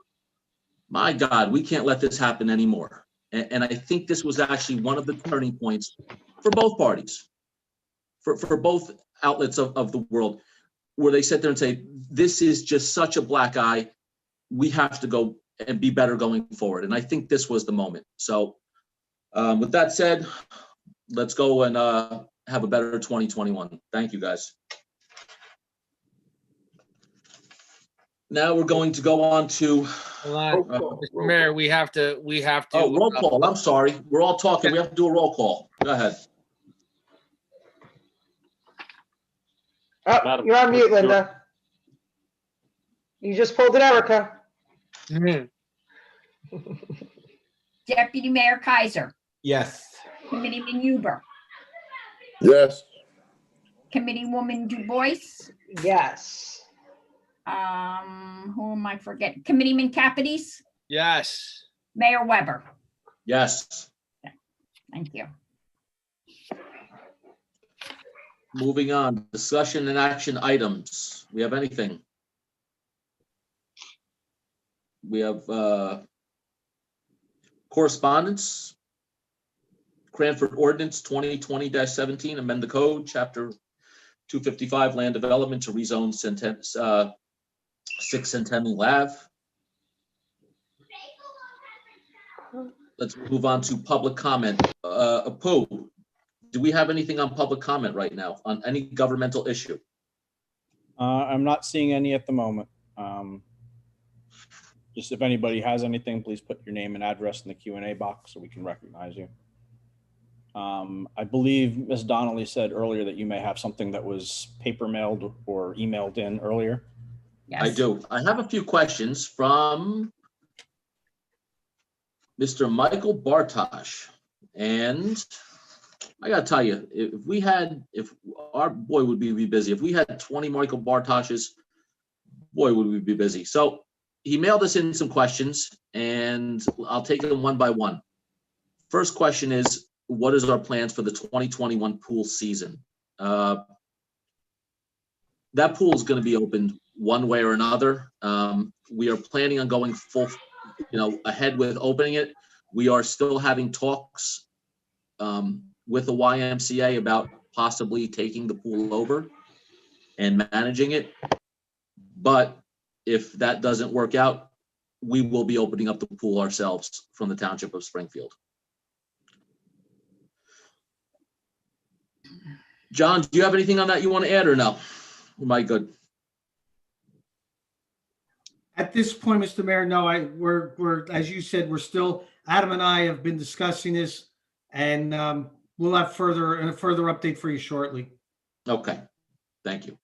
my God, we can't let this happen anymore. And I think this was actually one of the turning points for both parties, for both outlets of the world, where they sit there and say, this is just such a black eye. We have to go and be better going forward. And I think this was the moment. So with that said, let's go and have a better 2021. Thank you, guys. Now we're going to go on to. Mr. Mayor, we have to. Oh, roll call. I'm sorry. We're all talking. We have to do a roll call. Go ahead. Oh, you're on mute, Linda. You just pulled it, Erica. Deputy Mayor Kaiser, Yes. Committeeman Huber, Yes. Committeewoman Du Bois. Yes. Who am I forgetting? Committeeman Capides, Yes. Mayor Weber. Yes. Thank you. Moving on. Discussion and action items. We have anything? We have correspondence. Cranford Ordinance 2020-17, amend the code, Chapter 255, Land Development to rezone 6 Centennial Ave. Let's move on to public comment. Apu, do we have anything on public comment right now on any governmental issue? I'm not seeing any at the moment. Just if anybody has anything, please put your name and address in the Q&A box so we can recognize you. I believe Ms. Donnelly said earlier that you may have something that was paper mailed or emailed in earlier. Yes. I do. I have a few questions from Mr. Michael Bartosh. And I gotta tell you, if our boy would be busy. If we had 20 Michael Bartoshes, boy, would we be busy. So he mailed us in some questions and I'll take them one by one. First question is, what is our plans for the 2021 pool season? That pool is going to be opened one way or another. We are planning on going full, ahead with opening it. We are still having talks with the YMCA about possibly taking the pool over and managing it. But if that doesn't work out, we will be opening up the pool ourselves from the Township of Springfield. John, do you have anything on that you want to add or no? Am I good? At this point, Mr. Mayor, no, we're as you said, we're still, Adam and I have been discussing this, and we'll have a further update for you shortly. Okay, thank you.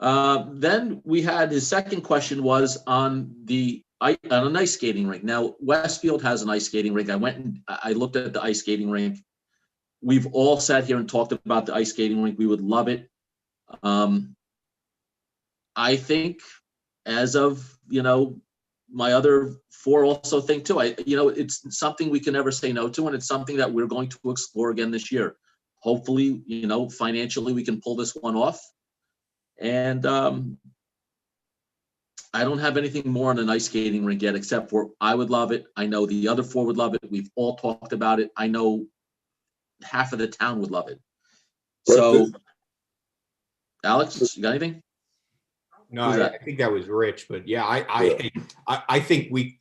Then we had his second question was on an ice skating rink. Now, Westfield has an ice skating rink. I went and I looked at the ice skating rink. We've all sat here and talked about the ice skating rink. We would love it. I think as of, my other four also think too. It's something we can never say no to, and it's something that we're going to explore again this year. Hopefully, financially we can pull this one off. And I don't have anything more on an ice skating rink yet, except for I would love it. I know the other four would love it. We've all talked about it. I know half of the town would love it. So, Alex, you got anything? No, I think that was Rich, but yeah, I think we,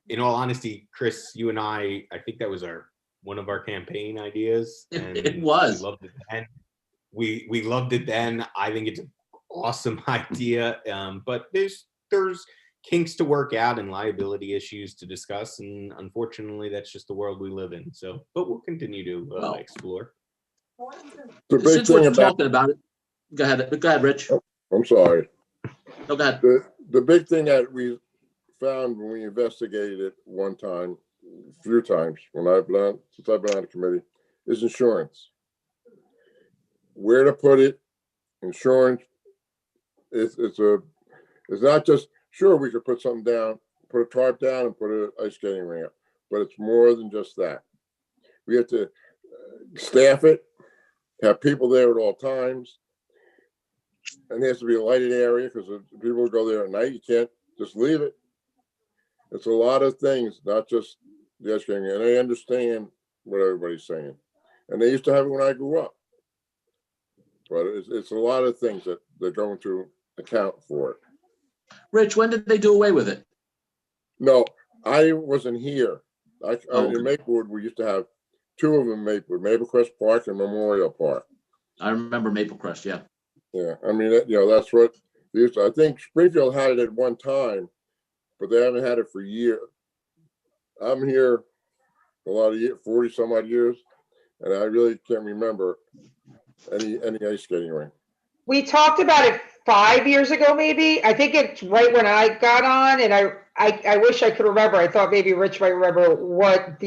in all honesty, Chris, you and I think that was one of our campaign ideas. And it was. We loved it then. We loved it then. I think it's an awesome idea, but there's kinks to work out and liability issues to discuss, and unfortunately, that's just the world we live in. So, but we'll continue to explore. The big Since thing we're about talking about it, go ahead, Rich. I'm sorry. No, go ahead. The big thing that found when we investigated it one time, a few times since I've been on the committee, is insurance. Where to put it, insurance. It's not just, sure, we could put something down, put a tarp down and put an ice skating rink up, but it's more than just that. We have to staff it, have people there at all times. And there has to be a lighted area because people who go there at night, you can't just leave it. It's a lot of things, not just the ice skating. And I understand what everybody's saying. And they used to have it when I grew up. But it's a lot of things that they're going to account for it. Rich, when did they do away with it? No, I wasn't here. In Maplewood, we used to have two of them, Maple Crest Park and Memorial Park. I remember Maple Crest, yeah. Yeah, I mean, that's what they used to. I think Springfield had it at one time, but they haven't had it for years. I'm here a lot of years, 40 some odd years, and I really can't remember any ice skating rink. We talked about it 5 years ago, maybe. I think it's right when I got on, and I wish I could remember. I thought maybe Rich might remember what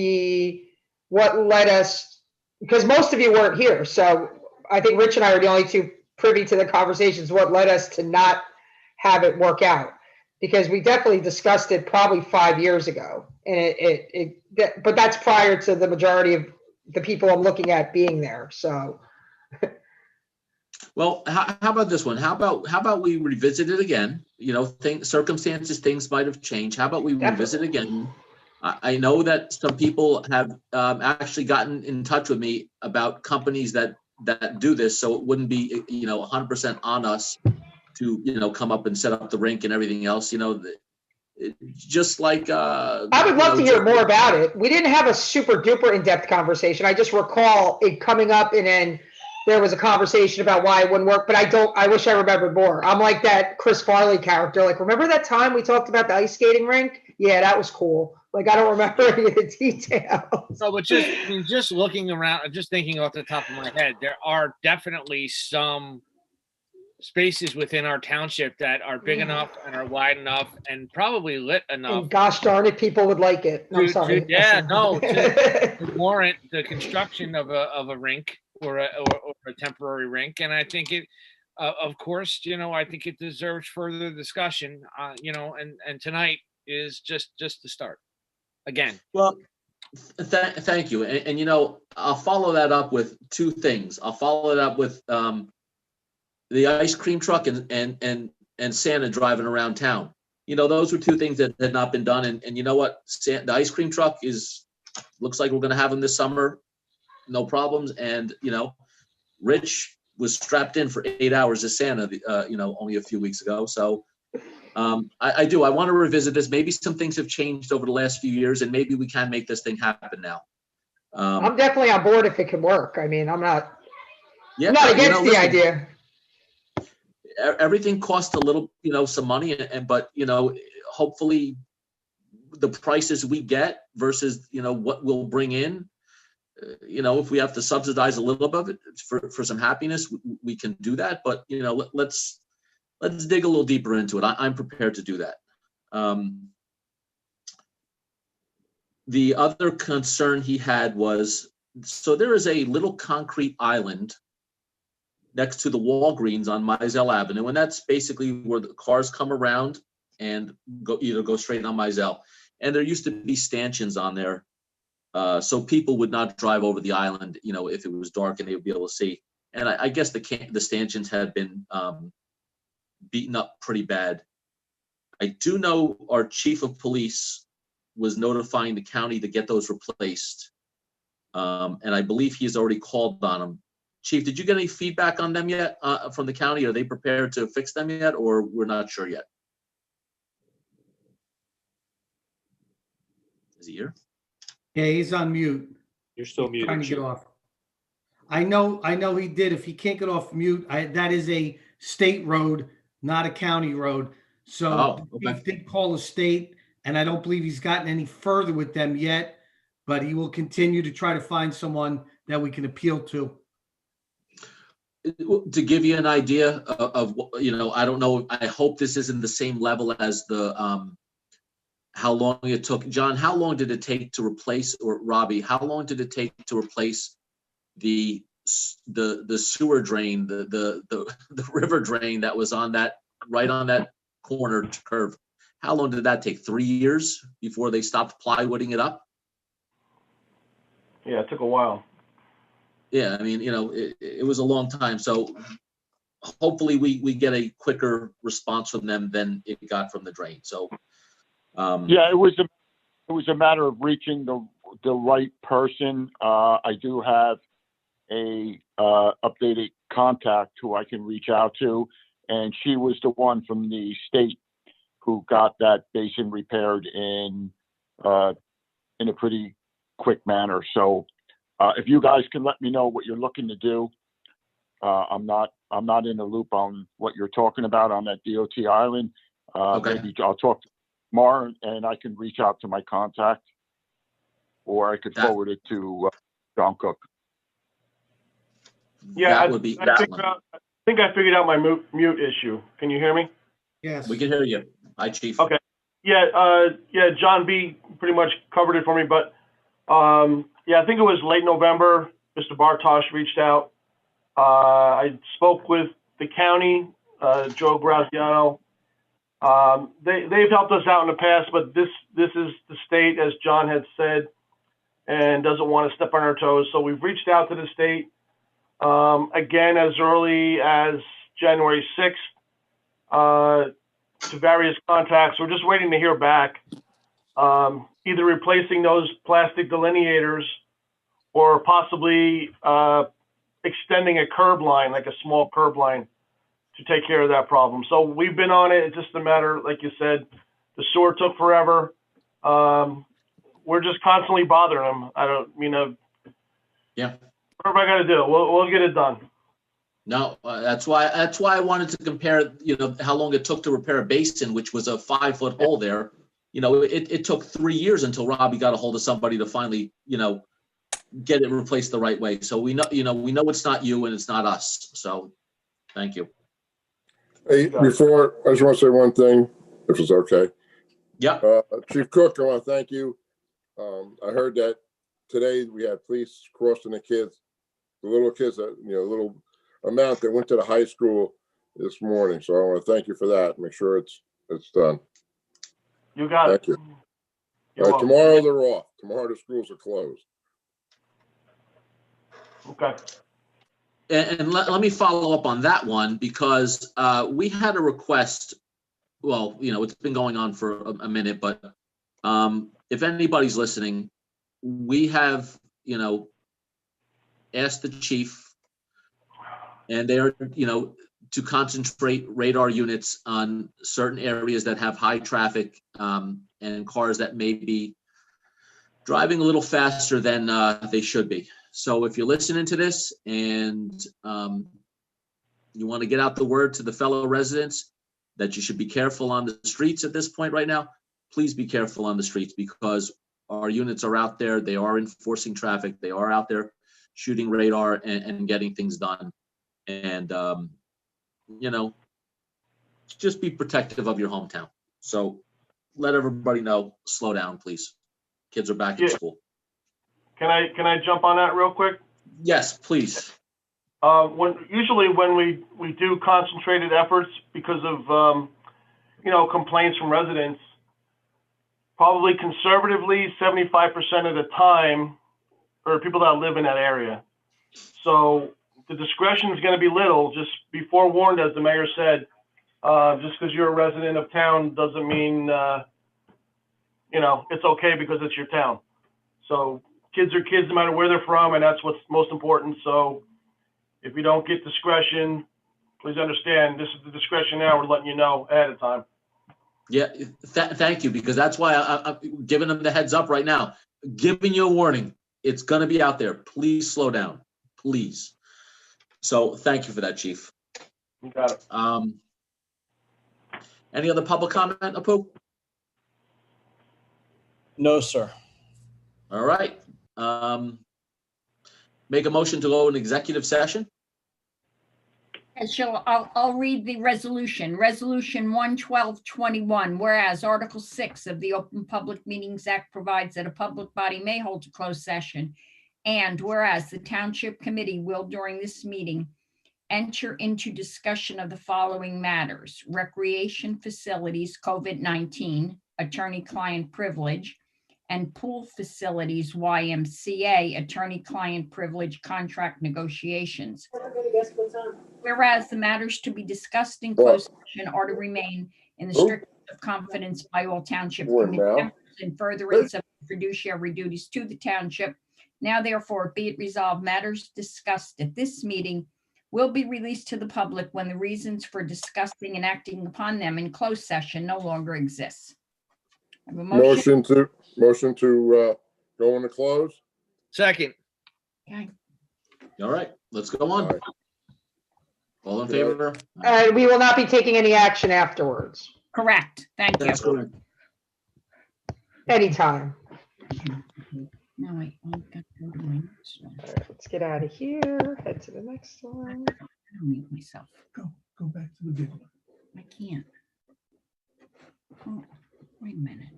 led us, because most of you weren't here. So I think Rich and I are the only two privy to the conversations, what led us to not have it work out. Because we definitely discussed it probably 5 years ago. And but that's prior to the majority of the people I'm looking at being there, so. Well, how about this one? How about we revisit it again? You know, things might have changed. How about we revisit again? I know that some people have actually gotten in touch with me about companies that do this, so it wouldn't be 100% on us to come up and set up the rink and everything else. Just like I would love to hear more about it. We didn't have a super duper in-depth conversation. I just recall it coming up, and then there was a conversation about why it wouldn't work, but I wish I remembered more. I'm like that Chris Farley character. Like, remember that time we talked about the ice skating rink? Yeah, that was cool. Like, I don't remember any of the details. No, but just looking around, just thinking off the top of my head, there are definitely some spaces within our township that are big enough and are wide enough and probably lit enough. And gosh darn it, people would like it. I'm sorry. To warrant the construction of a rink or a temporary rink. And I think it, of course, I think it deserves further discussion, and tonight is just the start. Again. Well, thank you. And I'll follow that up with two things. I'll follow it up with the ice cream truck and Santa driving around town. Those were two things that had not been done. And you know what? The ice cream truck looks like we're going to have them this summer. No problems. And, Rich was strapped in for 8 hours as Santa, only a few weeks ago. So I want to revisit this. Maybe some things have changed over the last few years, and maybe we can make this thing happen now. I'm definitely on board if it can work. I mean, I'm not against the idea. Everything costs a little, some money, but hopefully the prices we get versus, what we'll bring in, if we have to subsidize a little of it for some happiness, we can do that. But, let's dig a little deeper into it. I'm prepared to do that. The other concern he had was, so there is a little concrete island next to the Walgreens on Mizell Avenue, and that's basically where the cars come around and go straight on Mizell. And there used to be stanchions on there, so people would not drive over the island, if it was dark, and they would be able to see. And I guess the stanchions had been beaten up pretty bad. I do know our chief of police was notifying the county to get those replaced, and I believe he's already called on them. Chief, did you get any feedback on them yet from the county? Are they prepared to fix them yet, or we're not sure yet? Is he here? Yeah, he's on mute. You're still muted. Trying to get off. I know he did. If he can't get off mute, that is a state road, not a county road. So he did call the state, and I don't believe he's gotten any further with them yet, but he will continue to try to find someone that we can appeal to. To give you an idea of I don't know. I hope this isn't the same level as the how long it took. John, how long did it take to replace, or Robbie, how long did it take to replace the sewer drain, the river drain that was on that, right on that corner curve? How long did that take? 3 years before they stopped plywooding it up? Yeah, it took a while. Yeah, I mean, it was a long time. So hopefully we get a quicker response from them than it got from the drain. So yeah, it was a matter of reaching the right person. I do have a updated contact who I can reach out to, and she was the one from the state who got that basin repaired in a pretty quick manner. So if you guys can let me know what you're looking to do, I'm not in the loop on what you're talking about on that DOT island. Okay. Maybe I'll talk to Mar and I can reach out to my contact, or I could forward it to John Cook. Yeah, that would be excellent. I think I figured out my mute issue. Can you hear me? Yes. We can hear you. Hi, Chief. Okay. Yeah, John B pretty much covered it for me, but yeah, I think it was late November. Mr. Bartosh reached out. I spoke with the county, Joe Graziano. They've helped us out in the past, but this is the state, as John had said, and doesn't want to step on our toes. So we've reached out to the state again as early as January 6th to various contacts. We're just waiting to hear back, either replacing those plastic delineators or possibly extending a curb line, like a small curb line, to take care of that problem. So we've been on it. It's just a matter, like you said, the sewer took forever. We're just constantly bothering them. I don't mean yeah. What am I gonna do? We'll get it done. No, that's why I wanted to compare, how long it took to repair a basin, which was a 5-foot hole there. It took 3 years until Robbie got a hold of somebody to finally, get it replaced the right way. So we know it's not you and it's not us. So thank you. Hey, before, I just want to say one thing, if it's okay. Yeah. Chief Cook, I want to thank you. I heard that today we had police crossing the little kids, little amount that went to the high school this morning. So I want to thank you for that. Make sure it's done. You got it. Thank you. All right, tomorrow they're off. Tomorrow the schools are closed. Okay. And let me follow up on that one, because we had a request. Well, it's been going on for a minute, but if anybody's listening, we have, asked the chief, and they are, to concentrate radar units on certain areas that have high traffic and cars that may be driving a little faster than they should be. So if you're listening to this and you want to get out the word to the fellow residents that you should be careful on the streets at this point right now, please be careful on the streets, because our units are out there. They are enforcing traffic. They are out there shooting radar and getting things done. And, just be protective of your hometown. So let everybody know, slow down, please. Kids are back in school. Can I jump on that real quick? Yes, please. Usually when we do concentrated efforts because of complaints from residents, probably conservatively 75% of the time are people that live in that area. So the discretion is going to be little. Just be forewarned, as the mayor said. Just because you're a resident of town doesn't mean it's okay because it's your town. So kids are kids no matter where they're from, and that's what's most important. So if you don't get discretion, please understand this is the discretion now. We're letting you know ahead of time. Yeah, thank you, because that's why I'm giving them the heads up right now, giving you a warning. It's going to be out there. Please slow down, please. So thank you for that, Chief. You got it. Any other public comment, Apu? No, sir. All right. Make a motion to go in executive session. I'll read the resolution. Resolution 11221, whereas Article 6 of the Open Public Meetings Act provides that a public body may hold a closed session. And whereas the Township Committee will during this meeting enter into discussion of the following matters: recreation facilities, COVID-19, attorney-client privilege, and pool facilities, YMCA, attorney-client privilege contract negotiations. Whereas the matters to be discussed in closed session are to remain in the strictest of confidence by all Township Committee members in furtherance of fiduciary duties to the Township. Now therefore be it resolved, matters discussed at this meeting will be released to the public when the reasons for discussing and acting upon them in closed session no longer exists. I have a Motion to go into close. Second. Okay. All right, let's go on. All in Good night. favor? And we will not be taking any action afterwards, Correct. Thank you. That's correct. anytime. No, wait, I've got to go to my next one. All right, let's get out of here, head to the next one. I'll mute myself. Go back to the big one. I can't. Oh, wait a minute.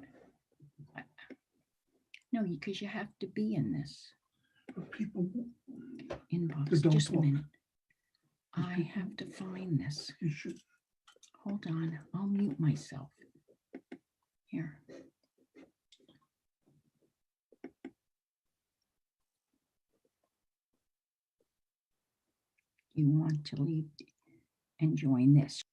No, because you have to be in this But people, inbox. don't Just a talk. minute. I have to find this. you should. Hold on, I'll mute myself. Here. You want to leave and join this.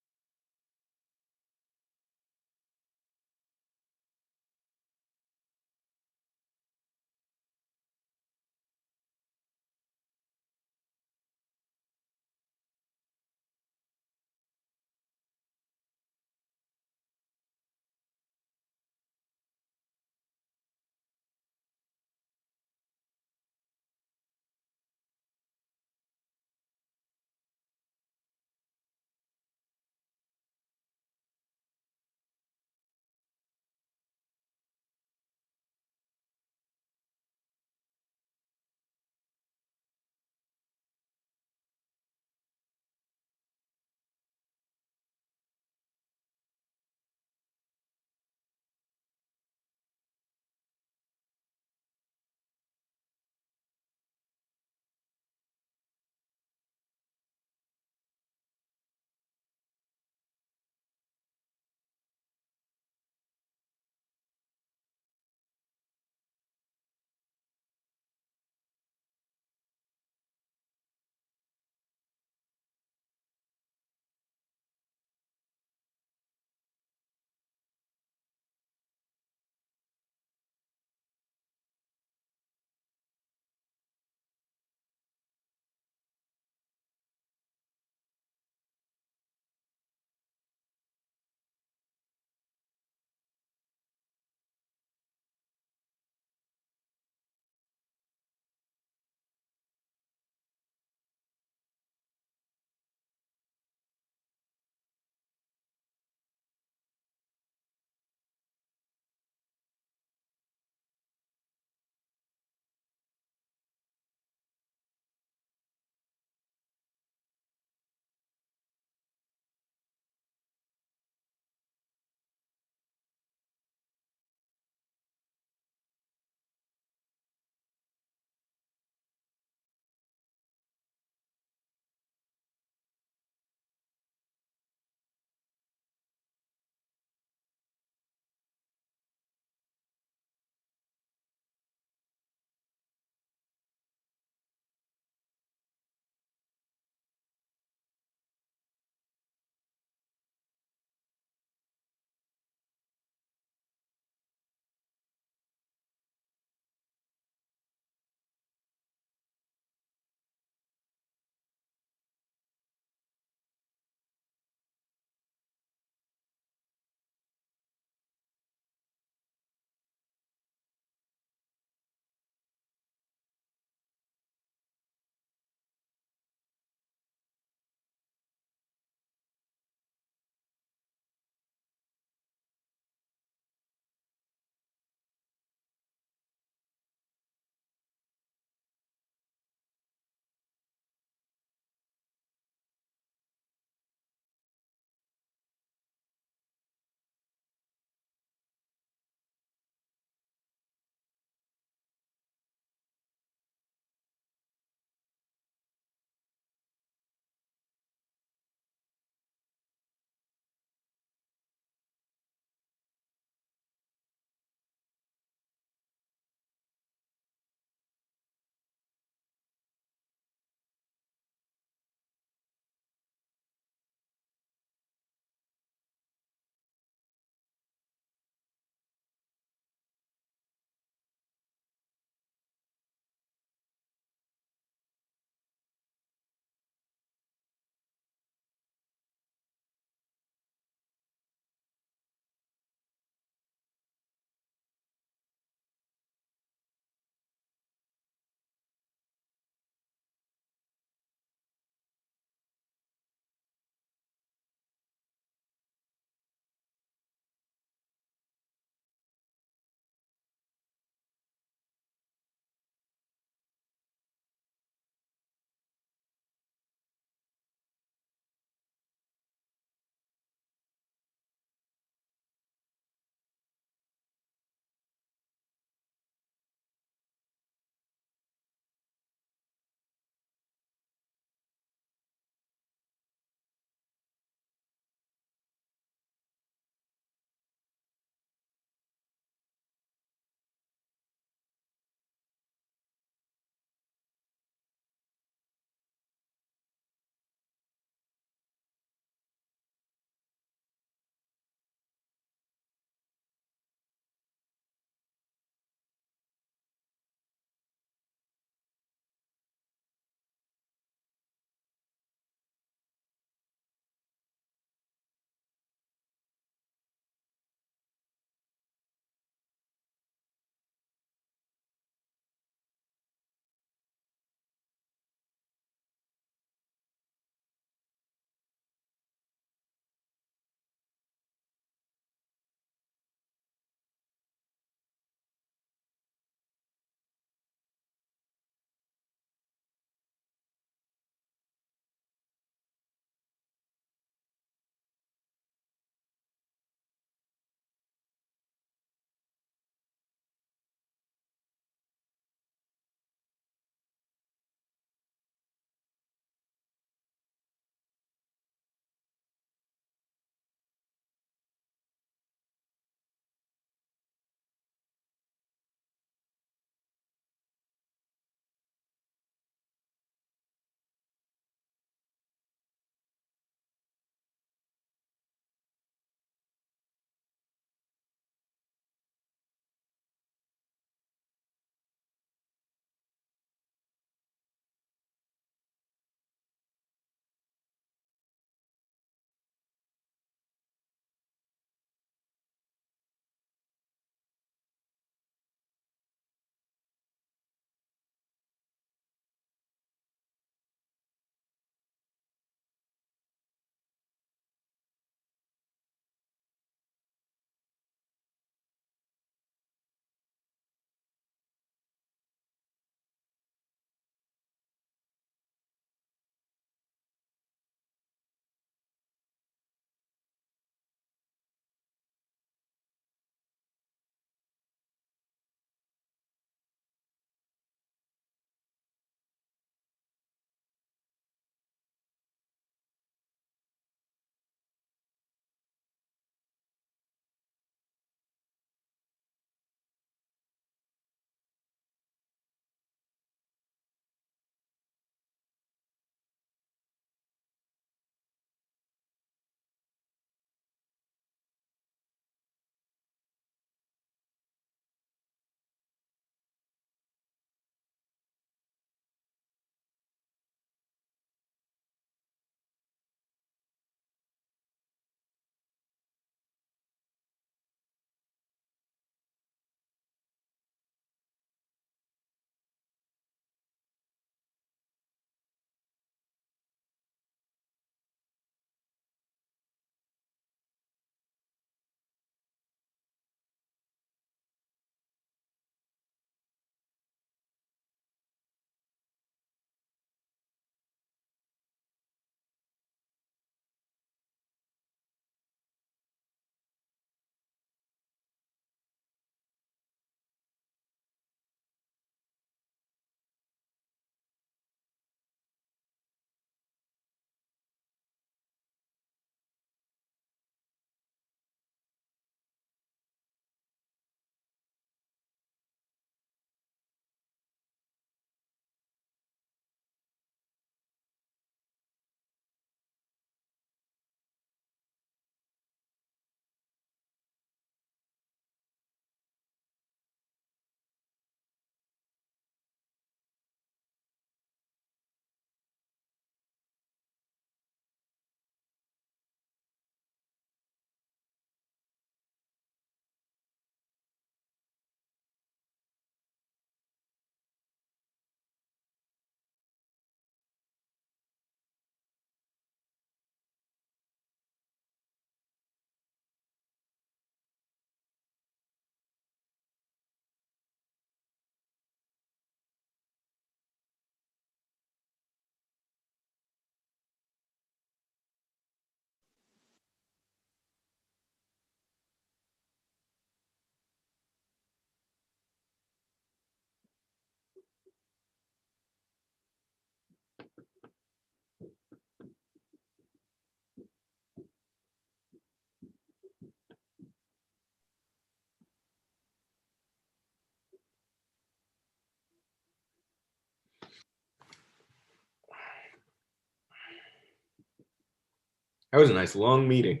That was a nice long meeting.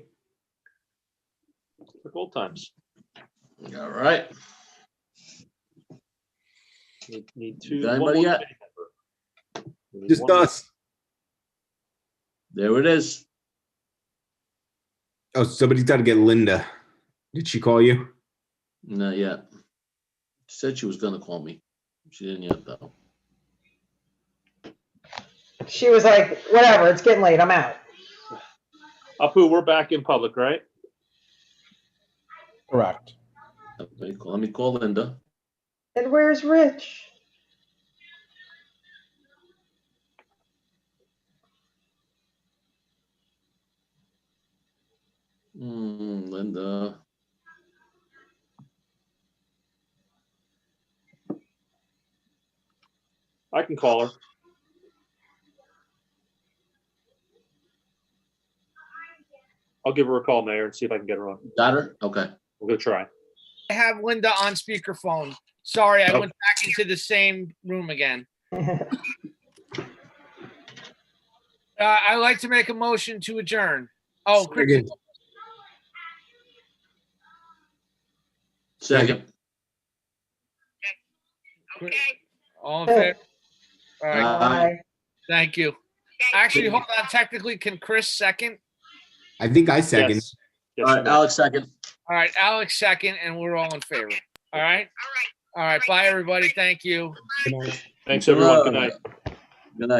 Took old times. All right. Need two. Got one anybody more yet? member. We need Just one more. us. There it is. Oh, somebody's got to get Linda. Did she call you? Not yet. She said she was gonna call me. She didn't yet, though. She was like, whatever, it's getting late, I'm out. Apu, we're back in public, right? Correct. Let me call Linda. And where's Rich? Linda. I can call her. I'll give her a call, Mayor, and see if I can get her on. Got her? Okay. We're gonna try. I have Linda on speakerphone. Sorry, I went back into the same room again. I'd like to make a motion to adjourn. Oh, Chris. Second. Okay. All in favor? All right. Aye. Thank you. Actually, hold on. Technically, can Chris second? I think I second. Yes. All right, Alex second. All right, Alex second, and we're all in favor. All right? All right. Bye, everybody. Thank you. Thanks, everyone. Good night. Good night.